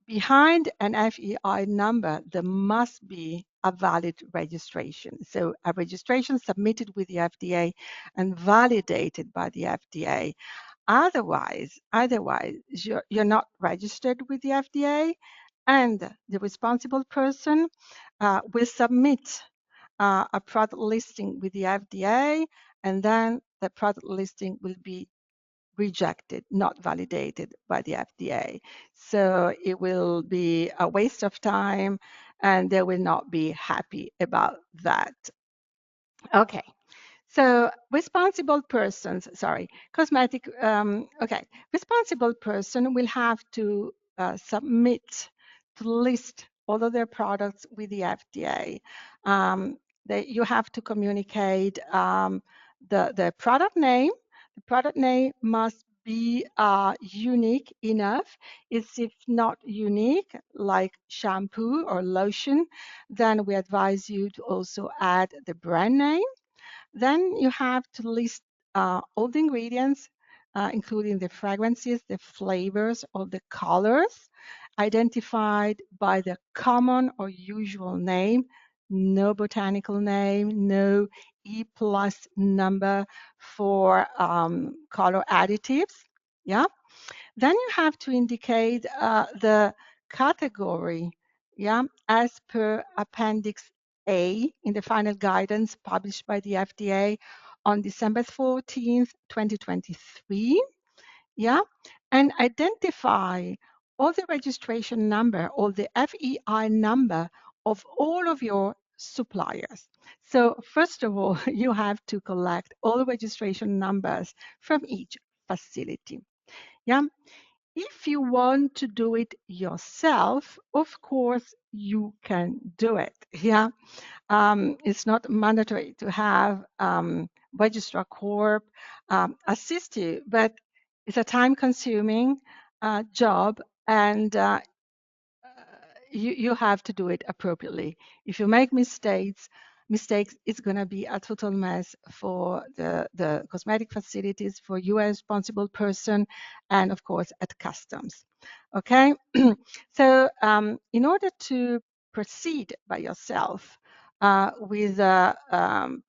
Behind an FEI number, there must be a valid registration. So a registration submitted with the FDA and validated by the FDA. Otherwise, you're not registered with the FDA, and the responsible person will submit a product listing with the FDA, and then the product listing will be rejected, not validated by the FDA. So it will be a waste of time and they will not be happy about that. Okay. So responsible persons, cosmetic, responsible person will have to submit to list all of their products with the FDA. You have to communicate the product name. The product name must be unique enough. If not unique, like shampoo or lotion, then we advise you to also add the brand name. Then you have to list all the ingredients, including the fragrances, the flavors, or the colors, identified by the common or usual name, no botanical name, no E+ number for color additives. Yeah. Then you have to indicate the category, yeah, as per Appendix A in the final guidance published by the FDA on December 14th, 2023, yeah, and identify all the registration number or the FEI number of all of your suppliers. So first of all, you have to collect all registration numbers from each facility. Yeah. If you want to do it yourself, of course, you can do it. Yeah. It's not mandatory to have Registrar Corp assist you, but it's a time-consuming job, and you have to do it appropriately. If you make mistakes, it's going to be a total mess for the cosmetic facilities, for you as responsible person, and of course at customs. Okay, so in order to proceed by yourself with a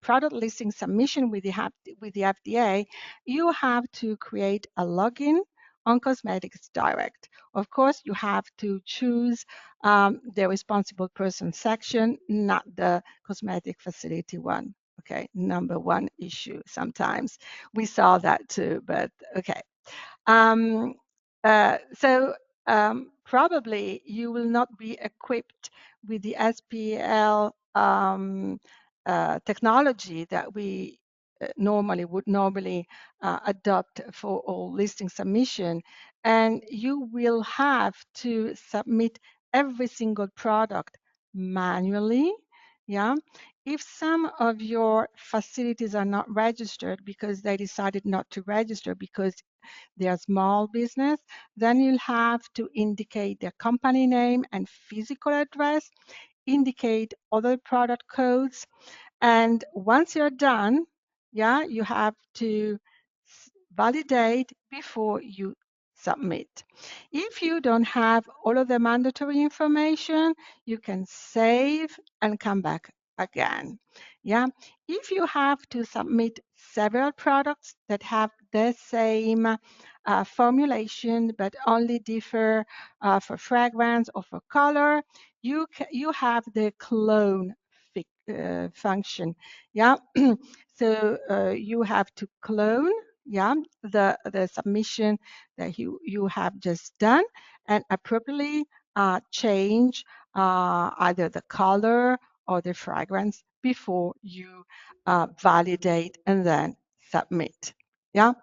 product listing submission with the FDA, you have to create a login on Cosmetics Direct. Of course, you have to choose the responsible person section, not the cosmetic facility one. Okay, number one issue sometimes. We saw that too, but okay. Um, so probably you will not be equipped with the SPL technology that we would normally adopt for all listing submission, and you will have to submit every single product manually. Yeah. If some of your facilities are not registered because they decided not to register because they are small business, then you'll have to indicate their company name and physical address, indicate other product codes, and once you're done, yeah, you have to validate before you submit. If you don't have all of the mandatory information, you can save and come back again. Yeah, if you have to submit several products that have the same formulation but only differ for fragrance or for color, you have the clone function. Yeah, so you have to clone, yeah, the submission that you have just done and appropriately change either the color or the fragrance before you validate and then submit. Yeah.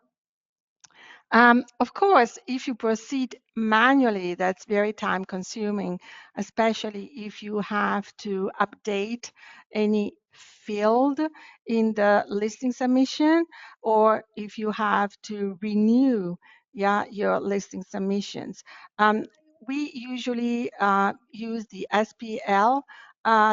Of course, if you proceed manually, that's very time consuming, especially if you have to update any field in the listing submission, or if you have to renew, yeah, your listing submissions. We usually use the SPL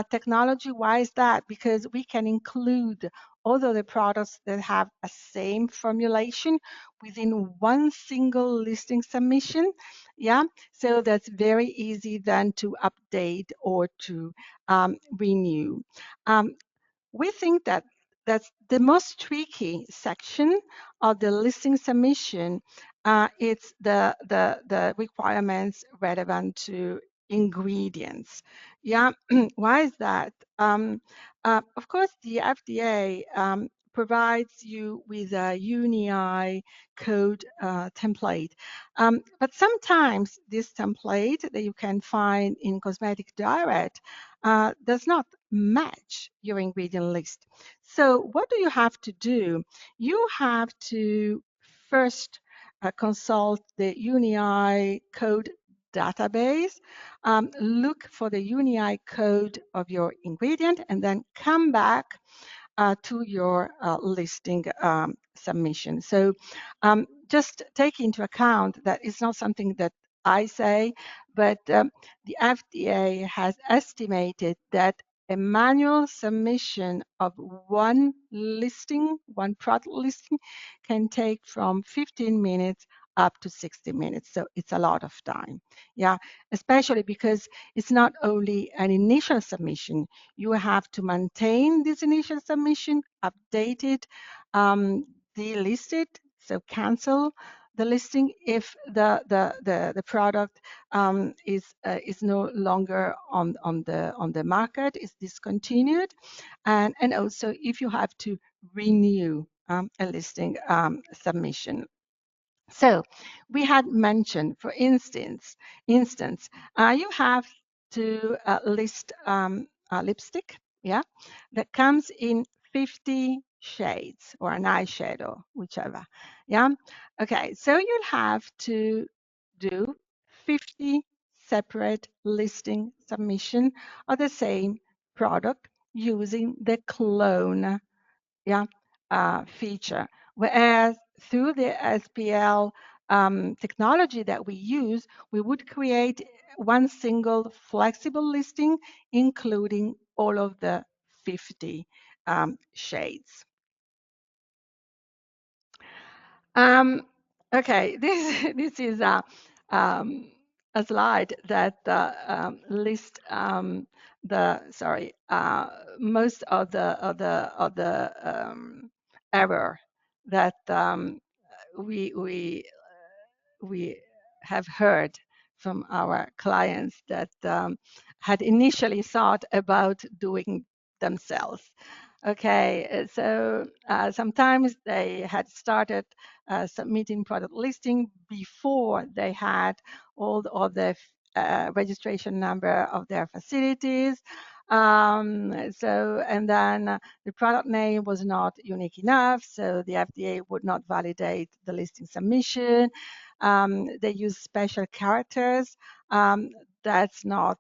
technology. Why is that? Because we can include all of the products that have a same formulation within one single listing submission. Yeah, so that's very easy then to update or to renew. We think that that's the most tricky section of the listing submission. It's the requirements relevant to ingredients. Yeah, why is that? Of course, the FDA provides you with a UNI code template. But sometimes this template that you can find in Cosmetic Direct does not match your ingredient list. So what do you have to do? You have to first consult the UNI code database, look for the UNI code of your ingredient, and then come back to your listing submission. So just take into account that it's not something that I say, but the FDA has estimated that a manual submission of one product listing, can take from 15 minutes up to 60 minutes. So it's a lot of time. Yeah, especially because it's not only an initial submission, you have to maintain this initial submission, update it, delist it, so cancel the listing if the product is no longer on the market, is discontinued, and also if you have to renew a listing submission. So we had mentioned, for instance, you have to list a lipstick, yeah, that comes in 50 shades or an eyeshadow, whichever, yeah. Okay, so you'll have to do 50 separate listing submission of the same product using the clone, yeah, feature. Whereas through the SPL technology that we use, we would create one single flexible listing, including all of the 50 shades. Okay, this is a slide that lists most of the error that we have heard from our clients that had initially thought about doing themselves. Okay, so sometimes they had started submitting product listing before they had all of the registration number of their facilities. And then the product name was not unique enough, so the FDA would not validate the listing submission. They use special characters. That's not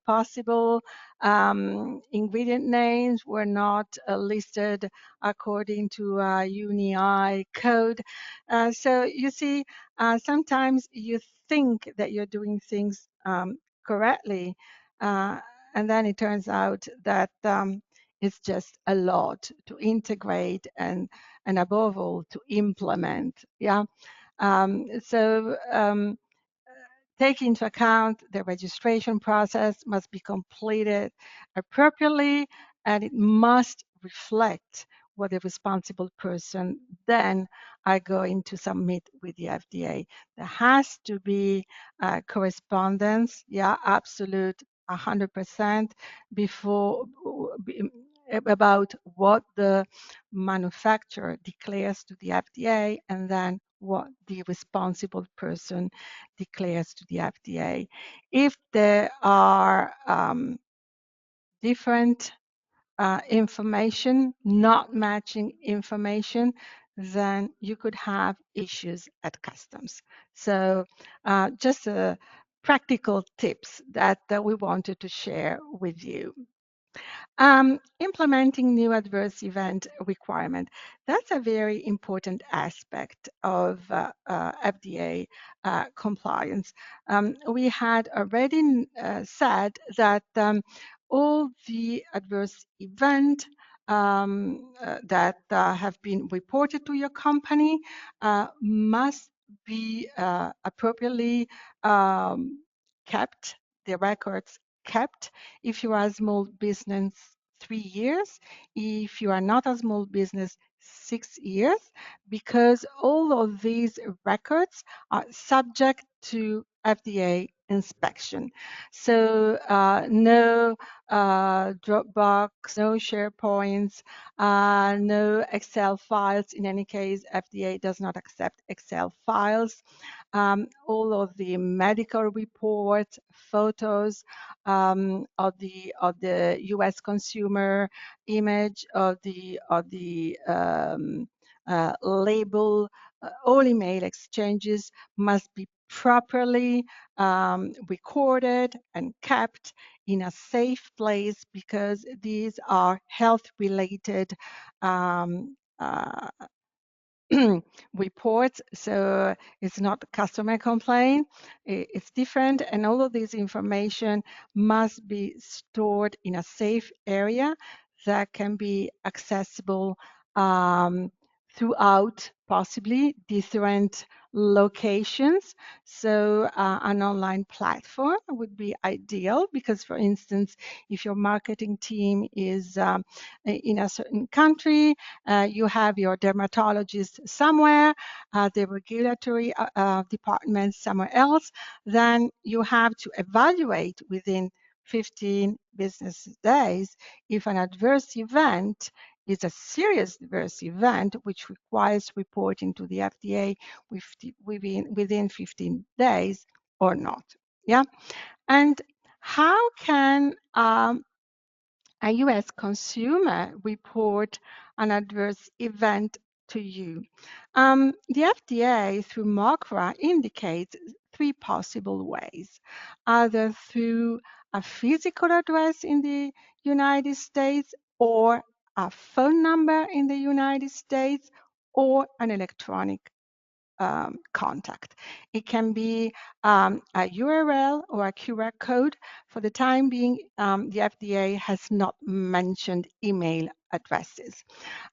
possible. Ingredient names were not listed according to UNI code. So you see, sometimes you think that you're doing things correctly, and then it turns out that it's just a lot to integrate and above all to implement. Yeah. Take into account the registration process must be completed appropriately, and it must reflect what the responsible person then are going to submit with the FDA. There has to be correspondence, yeah, absolute 100% before about what the manufacturer declares to the FDA and then what the responsible person declares to the FDA. If there are different information, not matching information, then you could have issues at customs. So just practical tips that we wanted to share with you. Implementing new adverse event requirement. That's a very important aspect of FDA compliance. We had already said that all the adverse event that have been reported to your company must be appropriately kept, the records kept. If you are a small business, 3 years. If you are not a small business, 6 years, because all of these records are subject to FDA inspection. So no Dropbox, no SharePoints, no Excel files. In any case, FDA does not accept Excel files. All of the medical reports, photos of the U.S. consumer, image of the label, all email exchanges must be properly recorded and kept in a safe place because these are health-related reports, so it's not customer complaint, it's different, and all of this information must be stored in a safe area that can be accessible throughout possibly different locations. So an online platform would be ideal because, for instance, if your marketing team is in a certain country, you have your dermatologist somewhere, the regulatory department somewhere else, then you have to evaluate within 15 business days if an adverse event is a serious adverse event which requires reporting to the FDA within 15 days or not. Yeah. And How can a US consumer report an adverse event to you? The FDA, through MoCRA, indicates three possible ways, either through a physical address in the United States, or a phone number in the United States, or an electronic contact. It can be a URL or a QR code. For the time being, the FDA has not mentioned email addresses.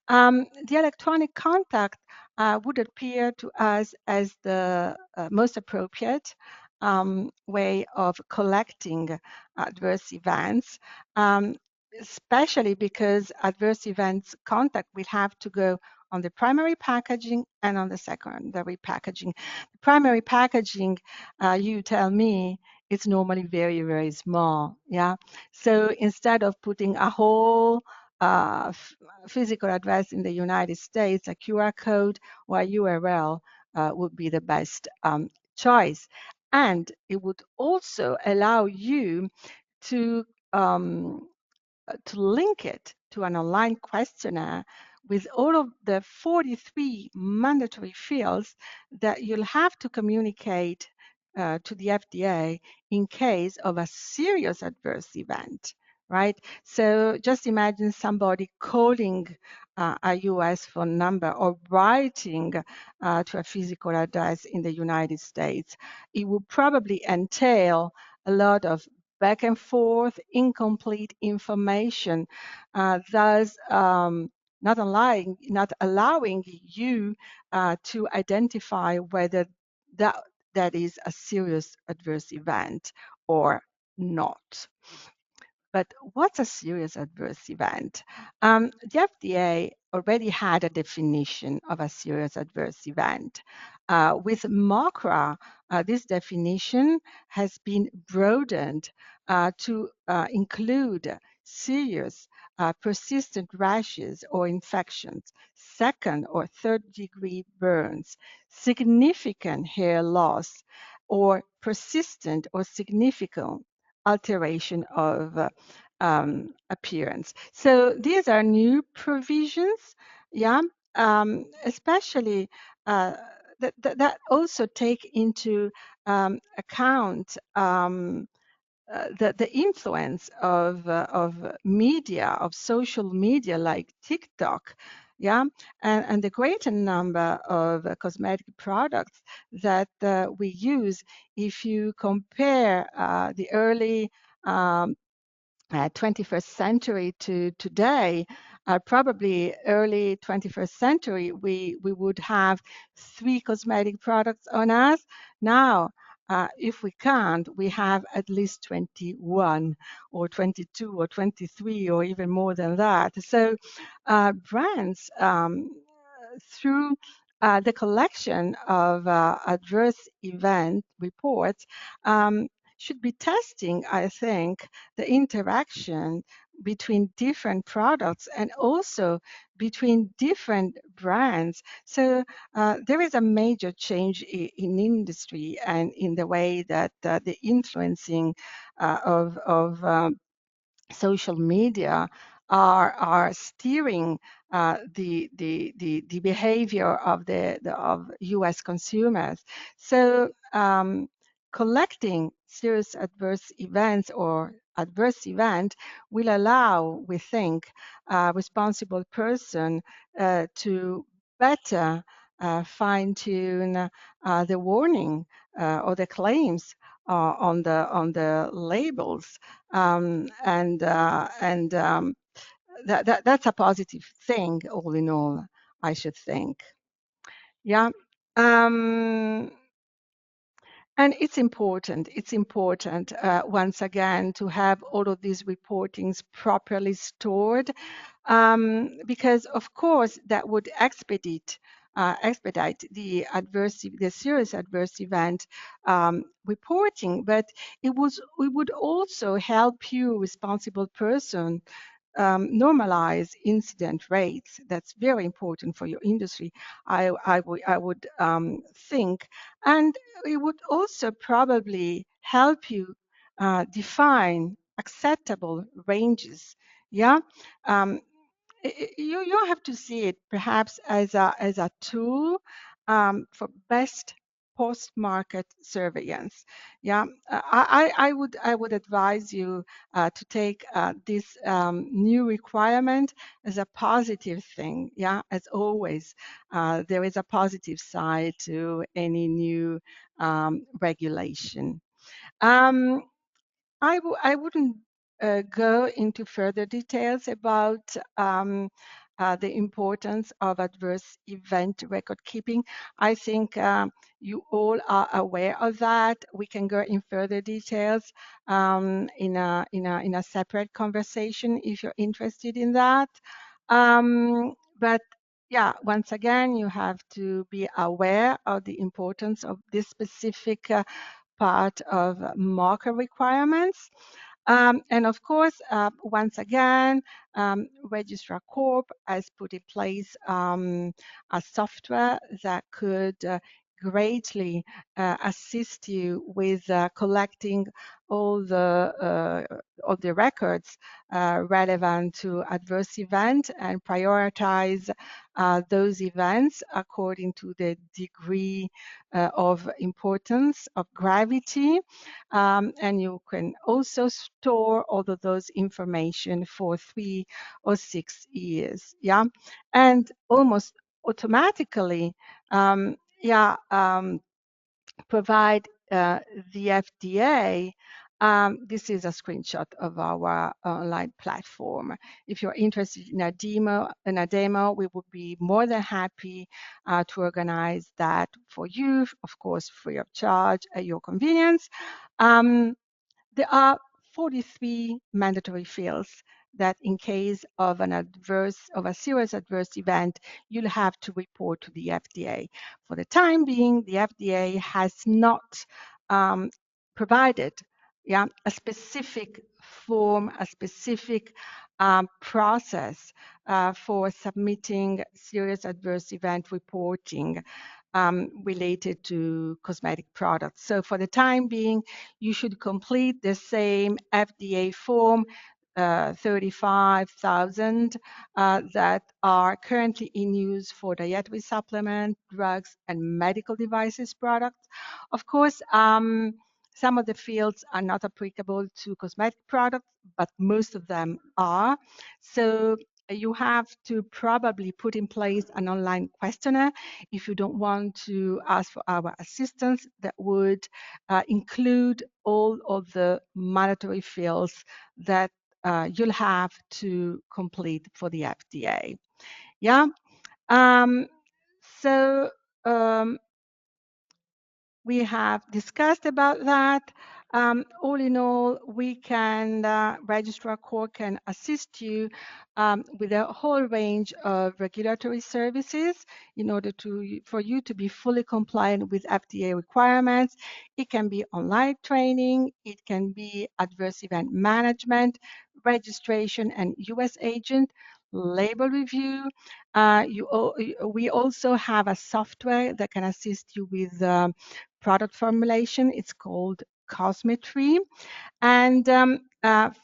The electronic contact would appear to us as the most appropriate way of collecting adverse events, especially because adverse events contact will have to go on the primary packaging and on the secondary packaging. The primary packaging, you tell me, it's normally very, very small. Yeah. So instead of putting a whole physical address in the United States, a QR code or a URL would be the best choice. And it would also allow you to link it to an online questionnaire with all of the 43 mandatory fields that you'll have to communicate to the FDA in case of a serious adverse event, right? So just imagine somebody calling a US phone number or writing to a physical address in the United States. It would probably entail a lot of back and forth, incomplete information, thus not allowing you to identify whether that is a serious adverse event or not. But what's a serious adverse event? The FDA already had a definition of a serious adverse event. With MoCRA, this definition has been broadened to include serious, persistent rashes or infections, second or third degree burns, significant hair loss, or persistent or significant alteration of appearance. So these are new provisions, yeah, especially that also take into account the influence of media, of social media like TikTok, yeah, and the greater number of cosmetic products that we use. If you compare the early 21st century to today, probably early 21st century, we would have 3 cosmetic products on us. Now, if we can't, we have at least 21 or 22 or 23 or even more than that. So brands, through the collection of adverse event reports, should be testing, I think, the interaction between different products and also between different brands. So there is a major change in industry and in the way that the influencing of social media are steering the behavior of of US consumers. So collecting serious adverse events or adverse event will allow, we think, a responsible person to better fine tune the warning or the claims on the labels, and that's a positive thing, all in all, I should think. Yeah. Um, and it's important, once again, to have all of these reportings properly stored, because of course that would expedite the serious adverse event reporting, but it would also help you, responsible person, normalize incident rates. That's very important for your industry, I would think. And it would also probably help you define acceptable ranges. Yeah. You have to see it perhaps as a tool for best post-market surveillance. Yeah, I would advise you to take this new requirement as a positive thing. Yeah, as always, there is a positive side to any new regulation. Um, I wouldn't go into further details about the importance of adverse event record keeping. I think you all are aware of that. We can go in further details in a separate conversation if you're interested in that. But yeah, once again, you have to be aware of the importance of this specific part of MoCRA requirements. And of course, once again, Registrar Corp has put in place a software that could greatly assist you with collecting all the records relevant to adverse event and prioritize those events according to the degree of importance, of gravity. And you can also store all of those information for 3 or 6 years. Yeah, and almost automatically, yeah, provide the FDA. This is a screenshot of our online platform. If you're interested in a demo, we would be more than happy to organize that for you, of course, free of charge at your convenience. There are 43 mandatory fields that in case of a serious adverse event, you'll have to report to the FDA. For the time being, the FDA has not provided a specific form, a specific process for submitting serious adverse event reporting related to cosmetic products. So for the time being, you should complete the same FDA form 35,000 that are currently in use for dietary supplement, drugs, and medical devices products. Of course, some of the fields are not applicable to cosmetic products, but most of them are. So you have to probably put in place an online questionnaire if you don't want to ask for our assistance that would include all of the mandatory fields that you'll have to complete for the FDA. Yeah. So we have discussed about that. All in all, we can, Registrar Corp can assist you with a whole range of regulatory services in order for you to be fully compliant with FDA requirements. It can be online training, it can be adverse event management, registration and US agent, label review. We also have a software that can assist you with product formulation. It's called Cosmetry. And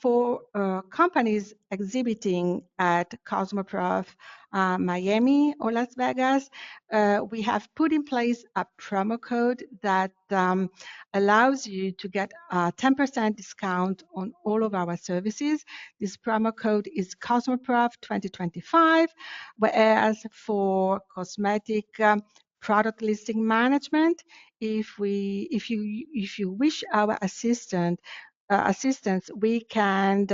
for companies exhibiting at Cosmoprof Miami or Las Vegas, we have put in place a promo code that allows you to get a 10% discount on all of our services. This promo code is Cosmoprof 2025, whereas for cosmetic product listing management, if you wish our assistance, we can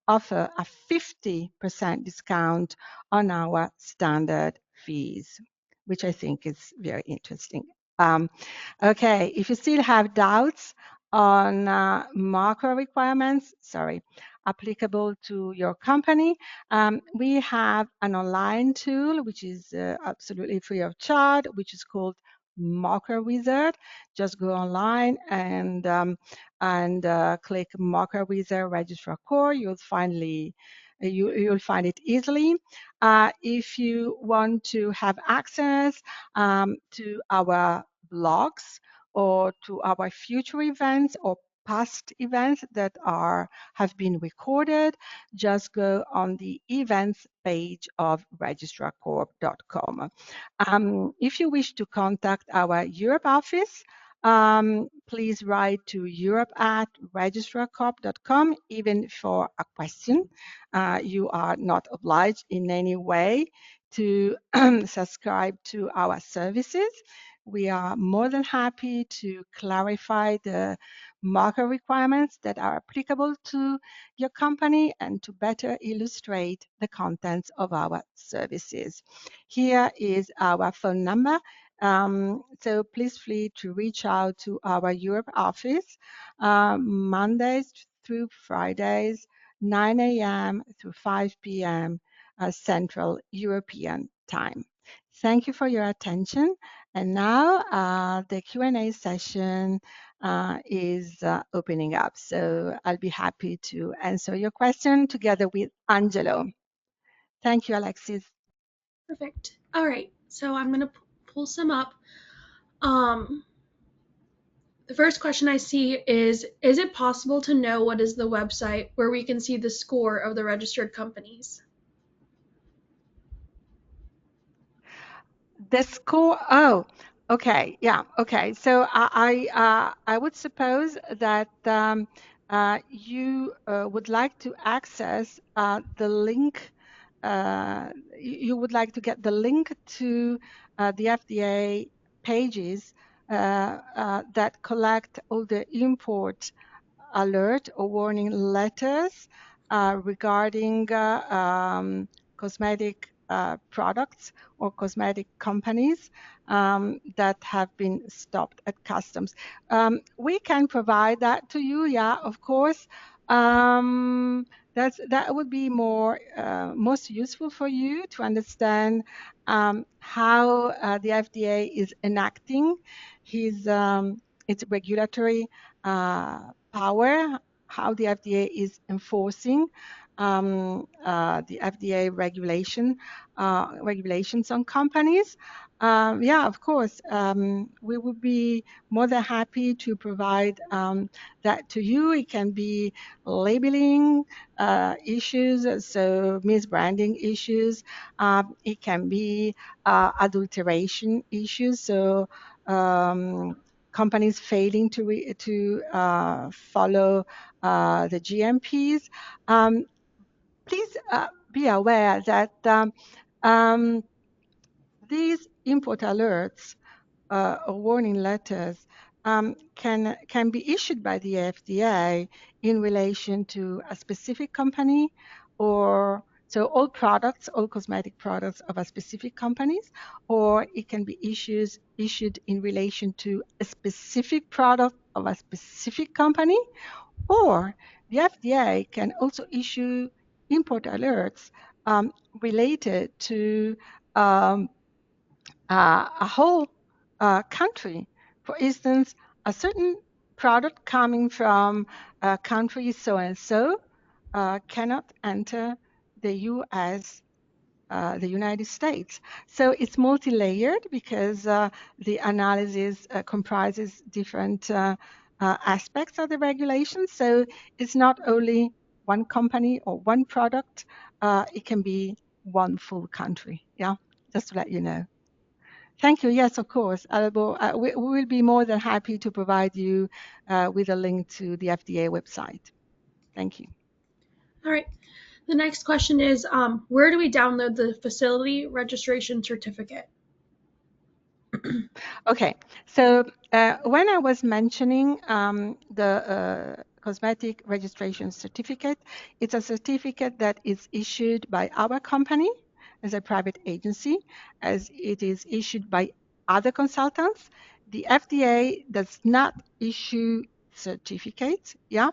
offer a 50% discount on our standard fees, which I think is very interesting. Okay, if you still have doubts on MoCRA requirements, applicable to your company, we have an online tool which is absolutely free of charge, which is called MoCRA Wizard. Just go online and click MoCRA Wizard Registrar Core. You'll find it easily. If you want to have access to our blogs or to our future events or past events that have been recorded, just go on the events page of registrarcorp.com. If you wish to contact our Europe office, please write to europe@registrarcorp.com, even for a question. You are not obliged in any way to subscribe to our services. We are more than happy to clarify the MoCRA requirements that are applicable to your company and to better illustrate the contents of our services. Here is our phone number. So please feel free to reach out to our Europe office Mondays through Fridays, 9 a.m. to 5 p.m. Central European Time. Thank you for your attention. And now the Q&A session is opening up. So I'll be happy to answer your question together with Angelo. Thank you, Alexis. Perfect. All right, so I'm going to pull some up. The first question I see is it possible to know what is the website where we can see the score of the registered companies? The score, oh, okay, yeah, okay. So I would suppose that you would like to access the link, you would like to get the link to the FDA pages that collect all the import alert or warning letters regarding cosmetic products or cosmetic companies that have been stopped at customs. We can provide that to you, yeah, of course. That would be most useful for you to understand how the FDA is enacting its regulatory power, how the FDA is enforcing the FDA regulations on companies. Yeah, of course, we would be more than happy to provide that to you. It can be labeling issues, so misbranding issues. It can be adulteration issues, so companies failing to follow the GMPs. Please be aware that these import alerts or warning letters can be issued by the FDA in relation to a specific company, or so all cosmetic products of a specific companies, or it can be issued in relation to a specific product of a specific company, or the FDA can also issue import alerts related to a whole country. For instance, a certain product coming from a country so and so cannot enter the US, the United States. So it's multi-layered because the analysis comprises different aspects of the regulation. So it's not only one company or one product, it can be one full country. Yeah, just to let you know. Thank you. Yes, of course. We will be more than happy to provide you with a link to the FDA website. Thank you. All right. The next question is, where do we download the facility registration certificate? Okay, so when I was mentioning the cosmetic registration certificate, it's a certificate that is issued by our company as a private agency, as it is issued by other consultants. The FDA does not issue certificates, yeah.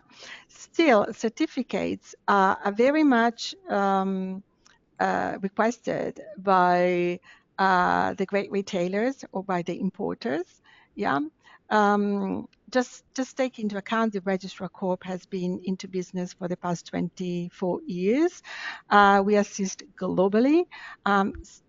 Still, certificates are very much requested by the great retailers or by the importers. Yeah. Just take into account the Registrar Corp has been into business for the past 24 years. We assist globally.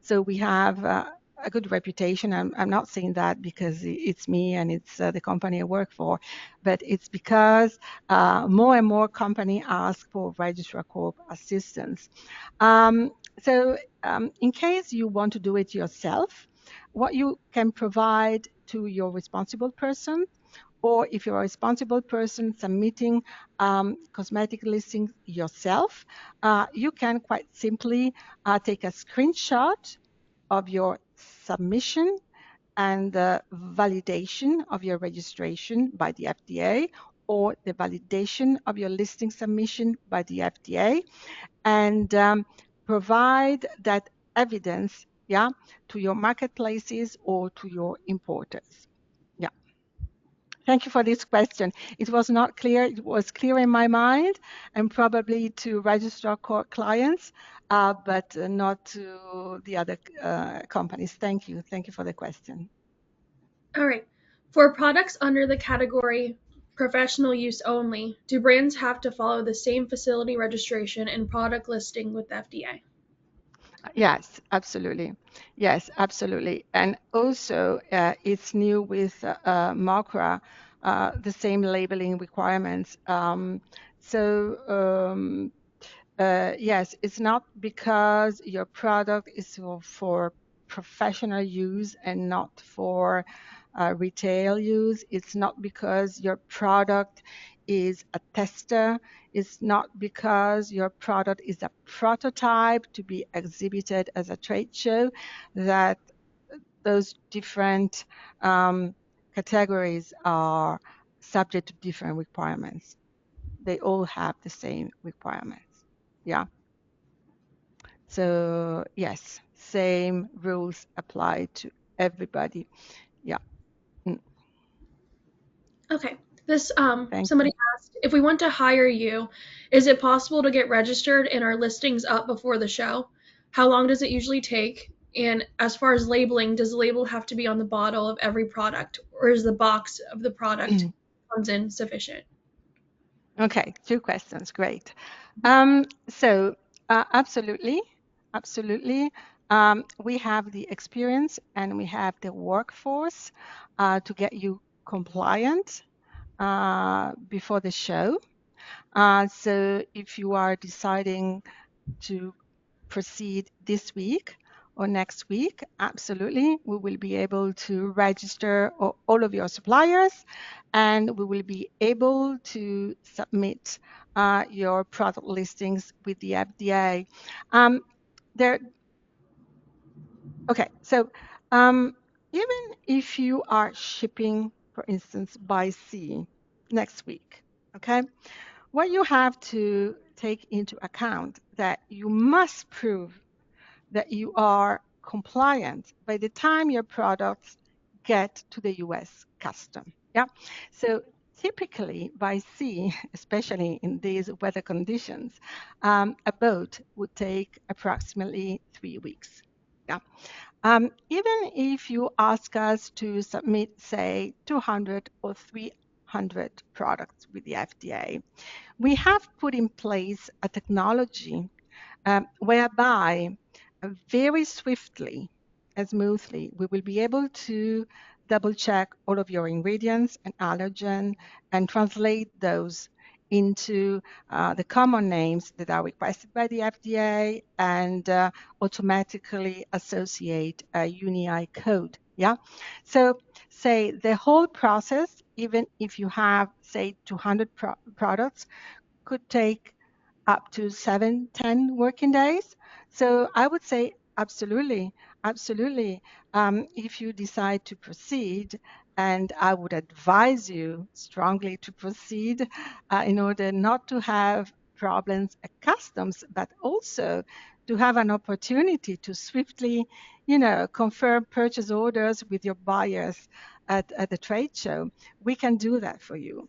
So we have a good reputation. I'm not saying that because it's me and it's the company I work for, but it's because more and more companies ask for Registrar Corp assistance. So in case you want to do it yourself, what you can provide to your responsible person, or if you're a responsible person submitting cosmetic listings yourself, you can quite simply take a screenshot of your submission and the validation of your registration by the FDA, or the validation of your listing submission by the FDA, and provide that evidence, yeah, to your marketplaces or to your importers. Yeah. Thank you for this question. It was not clear. It was clear in my mind and probably to Registrar clients, but not to the other companies. Thank you. Thank you for the question. All right. For products under the category professional use only, do brands have to follow the same facility registration and product listing with the FDA? Yes, absolutely. Yes, absolutely. And also, it's new with MoCRA, the same labeling requirements. Yes, it's not because your product is for professional use and not for retail use. It's not because your product is a tester. It's not because your product is a prototype to be exhibited as a trade show that those different categories are subject to different requirements. They all have the same requirements. Yeah. So yes, same rules apply to everybody. Yeah. Okay. This Thank somebody you. asked, if we want to hire you, is it possible to get registered and our listings up before the show? How long does it usually take? And as far as labeling, does the label have to be on the bottle of every product, or is the box of the product comes in sufficient? Okay, two questions. Great. Absolutely, absolutely. We have the experience and we have the workforce to get you compliant before the show. So if you are deciding to proceed this week or next week, absolutely, we will be able to register all of your suppliers, and we will be able to submit your product listings with the FDA. There, okay, so even if you are shipping, for instance, by sea next week, okay, what you have to take into account that you must prove that you are compliant by the time your products get to the US custom. Yeah. So typically by sea, especially in these weather conditions, a boat would take approximately 3 weeks. Yeah. Even if you ask us to submit, say, 200 or 300 products with the FDA, we have put in place a technology whereby very swiftly and smoothly we will be able to double check all of your ingredients and allergen and translate those into the common names that are requested by the FDA and automatically associate a UNI code. Yeah. So say the whole process, even if you have, say, 200 products, could take up to 7-10 working days. So I would say absolutely, absolutely. If you decide to proceed, and I would advise you strongly to proceed in order not to have problems at customs, but also to have an opportunity to swiftly, confirm purchase orders with your buyers at the trade show. We can do that for you.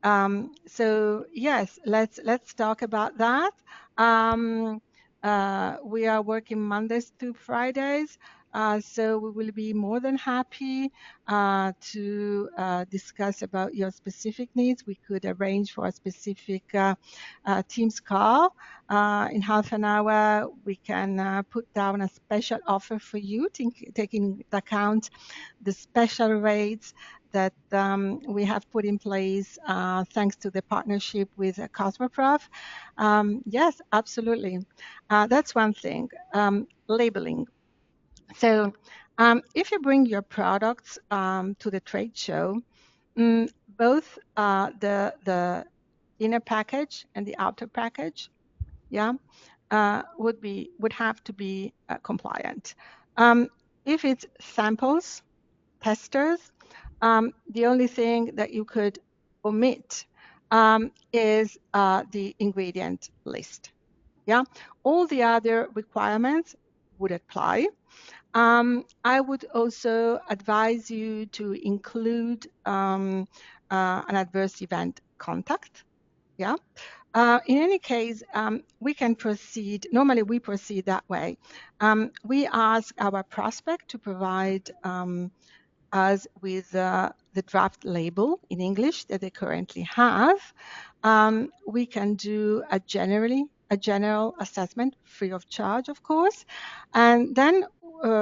So yes, let's talk about that. We are working Mondays to Fridays. So we will be more than happy to discuss about your specific needs. We could arrange for a specific Teams call. In half an hour, we can put down a special offer for you, taking into account the special rates that we have put in place thanks to the partnership with Cosmoprof. Yes, absolutely. That's one thing. Labeling. So if you bring your products to the trade show, both the inner package and the outer package, yeah, would have to be compliant. If it's samples, testers, the only thing that you could omit is the ingredient list. Yeah, all the other requirements would apply. I would also advise you to include an adverse event contact. Yeah. In any case, we can proceed. Normally, we proceed that way. We ask our prospect to provide us with the draft label in English that they currently have. We can do a general assessment free of charge, of course, and then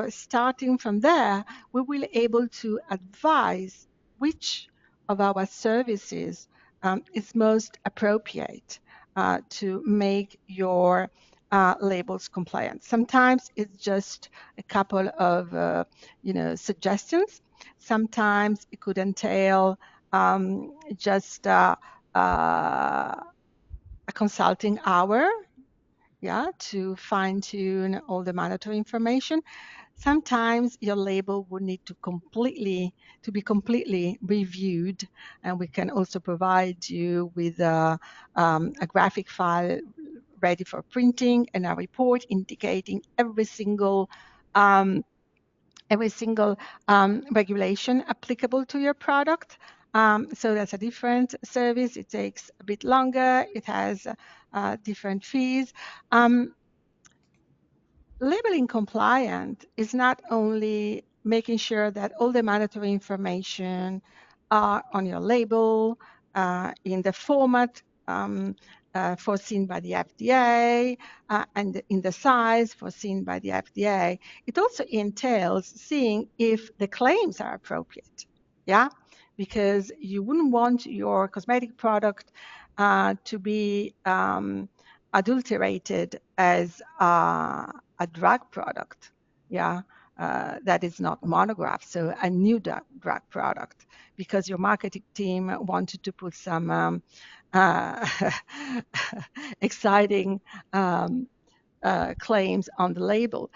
starting from there, we will be able to advise which of our services is most appropriate to make your labels compliant. Sometimes it's just a couple of suggestions. Sometimes it could entail just a consulting hour, yeah, to fine tune all the mandatory information. Sometimes your label would need to be completely reviewed, and we can also provide you with a graphic file ready for printing and a report indicating every single regulation applicable to your product. So that's a different service. It takes a bit longer. It has different fees. Labeling compliant is not only making sure that all the mandatory information are on your label in the format foreseen by the FDA and in the size foreseen by the FDA. It also entails seeing if the claims are appropriate. Yeah, because you wouldn't want your cosmetic product to be adulterated as a drug product, yeah, that is not monograph, so a new drug product, because your marketing team wanted to put some exciting claims on the label.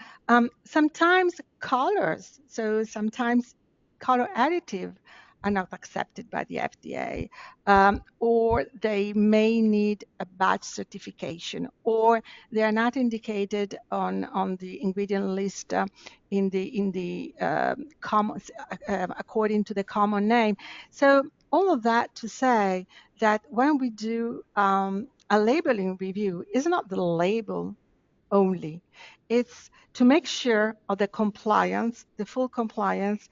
Sometimes colors, so sometimes color additive are not accepted by the FDA, or they may need a batch certification, or they are not indicated on the ingredient list in the common according to the common name. So all of that to say that when we do a labeling review, it's not the label only. It's to make sure of the compliance, the full compliance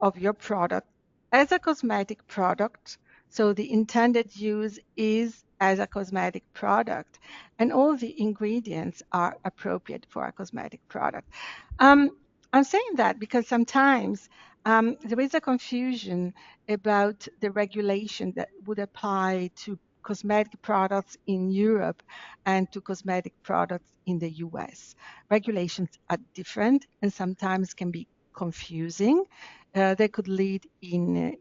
of your product as a cosmetic product. So the intended use is as a cosmetic product, and all the ingredients are appropriate for a cosmetic product. I'm saying that because sometimes there is a confusion about the regulation that would apply to cosmetic products in Europe and to cosmetic products in the US. Regulations are different and sometimes can be confusing. They could lead in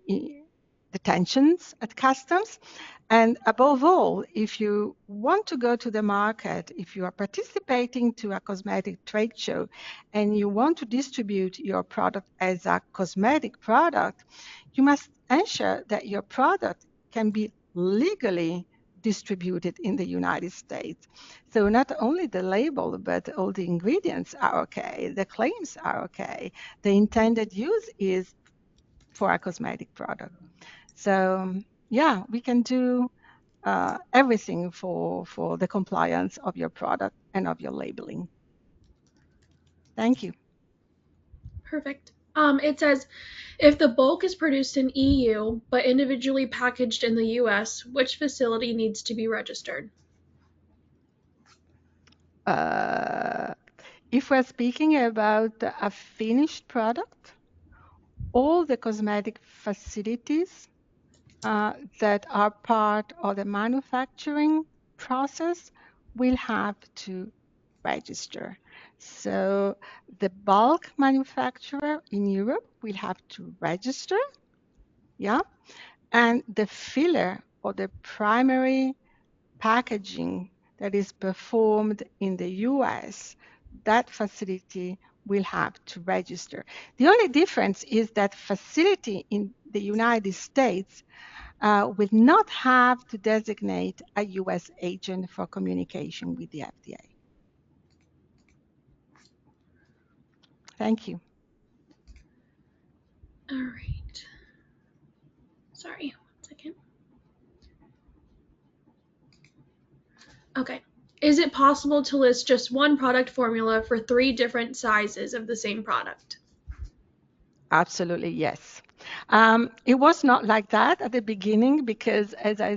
detentions at customs. And above all, if you want to go to the market, if you are participating to a cosmetic trade show and you want to distribute your product as a cosmetic product, you must ensure that your product can be legally distributed in the United States. So not only the label, but all the ingredients are okay, the claims are okay, the intended use is for a cosmetic product. So yeah, we can do everything for the compliance of your product and of your labeling. Thank you. Perfect. It says, if the bulk is produced in EU but individually packaged in the US, which facility needs to be registered? If we're speaking about a finished product, all the cosmetic facilities that are part of the manufacturing process will have to register. So the bulk manufacturer in Europe will have to register, yeah, and the filler or the primary packaging that is performed in the US, that facility will have to register. The only difference is that facility in the United States will not have to designate a US agent for communication with the FDA. Thank you. All right. Sorry, 1 second. Okay. Is it possible to list just one product formula for 3 different sizes of the same product? Absolutely, yes. It was not like that at the beginning because, as I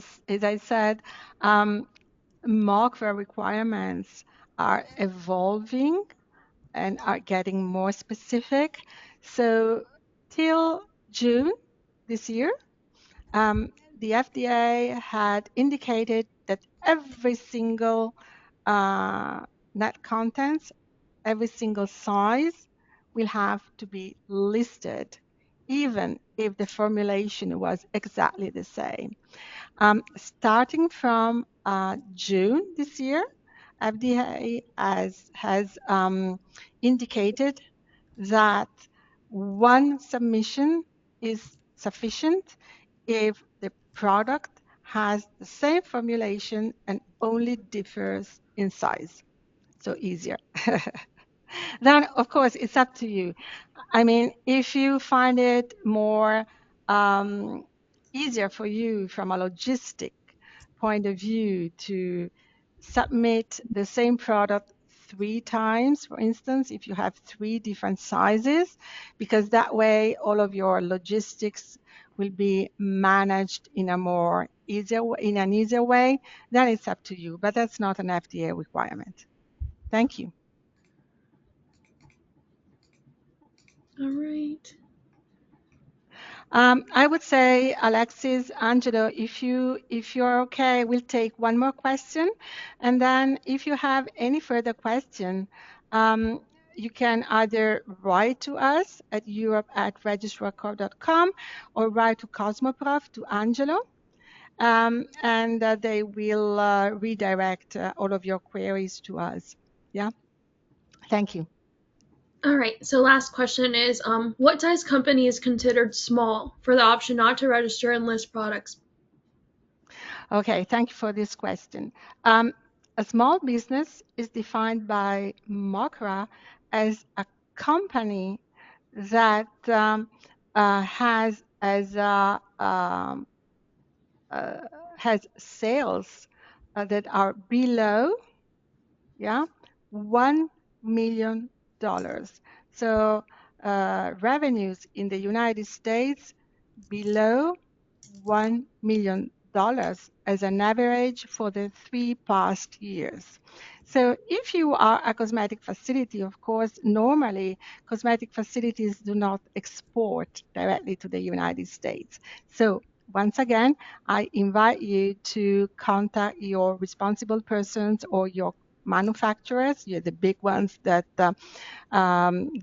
said, MoCRA requirements are evolving and are getting more specific. So till June this year, the FDA had indicated that every single net contents, every single size will have to be listed, even if the formulation was exactly the same. Starting from June this year, FDA has indicated that one submission is sufficient if the product has the same formulation and only differs in size. So easier. Then, of course, it's up to you. I mean, if you find it more easier for you from a logistic point of view to submit the same product 3 times, for instance, if you have 3 different sizes, because that way all of your logistics will be managed in an easier way, then it's up to you. But that's not an FDA requirement. Thank you. All right. I would say, Alexis, Angelo, if you're okay, we'll take one more question, and then if you have any further question, you can either write to us at europe@registrarcorp.com or write to Cosmoprof, to Angelo, and they will redirect all of your queries to us. Yeah, thank you. All right. So last question is, what size company is considered small for the option not to register and list products? Okay, thank you for this question. A small business is defined by MoCRA as a company that has sales that are below, yeah, $1 million. So revenues in the United States below $1 million as an average for the 3 past years. So if you are a cosmetic facility, of course, normally cosmetic facilities do not export directly to the United States. So once again, I invite you to contact your responsible persons or your manufacturers, you're the big ones that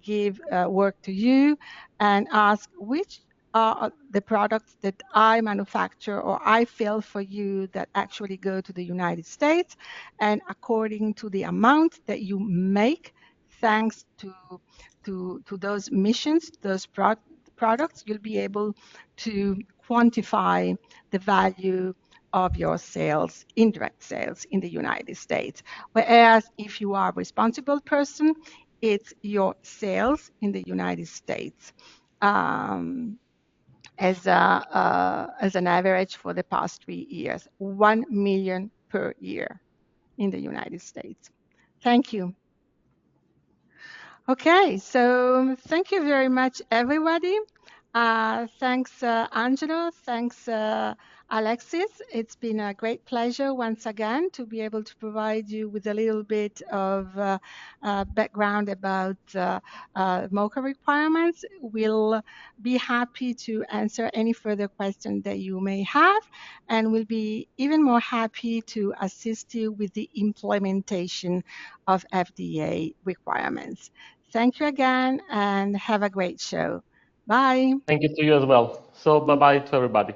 give work to you, and ask which are the products that I manufacture or I fill for you that actually go to the United States. And according to the amount that you make, thanks to those missions, those products, you'll be able to quantify the value of your sales, indirect sales in the United States. Whereas if you are a responsible person, it's your sales in the United States as an average for the past 3 years, 1 million per year in the United States. Thank you. Okay, so thank you very much, everybody. Thanks, Angelo. Thanks, Alexis. It's been a great pleasure once again to be able to provide you with a little bit of background about MoCA requirements. We'll be happy to answer any further questions that you may have, and we'll be even more happy to assist you with the implementation of FDA requirements. Thank you again and have a great show. Bye. Thank you to you as well. So bye-bye to everybody.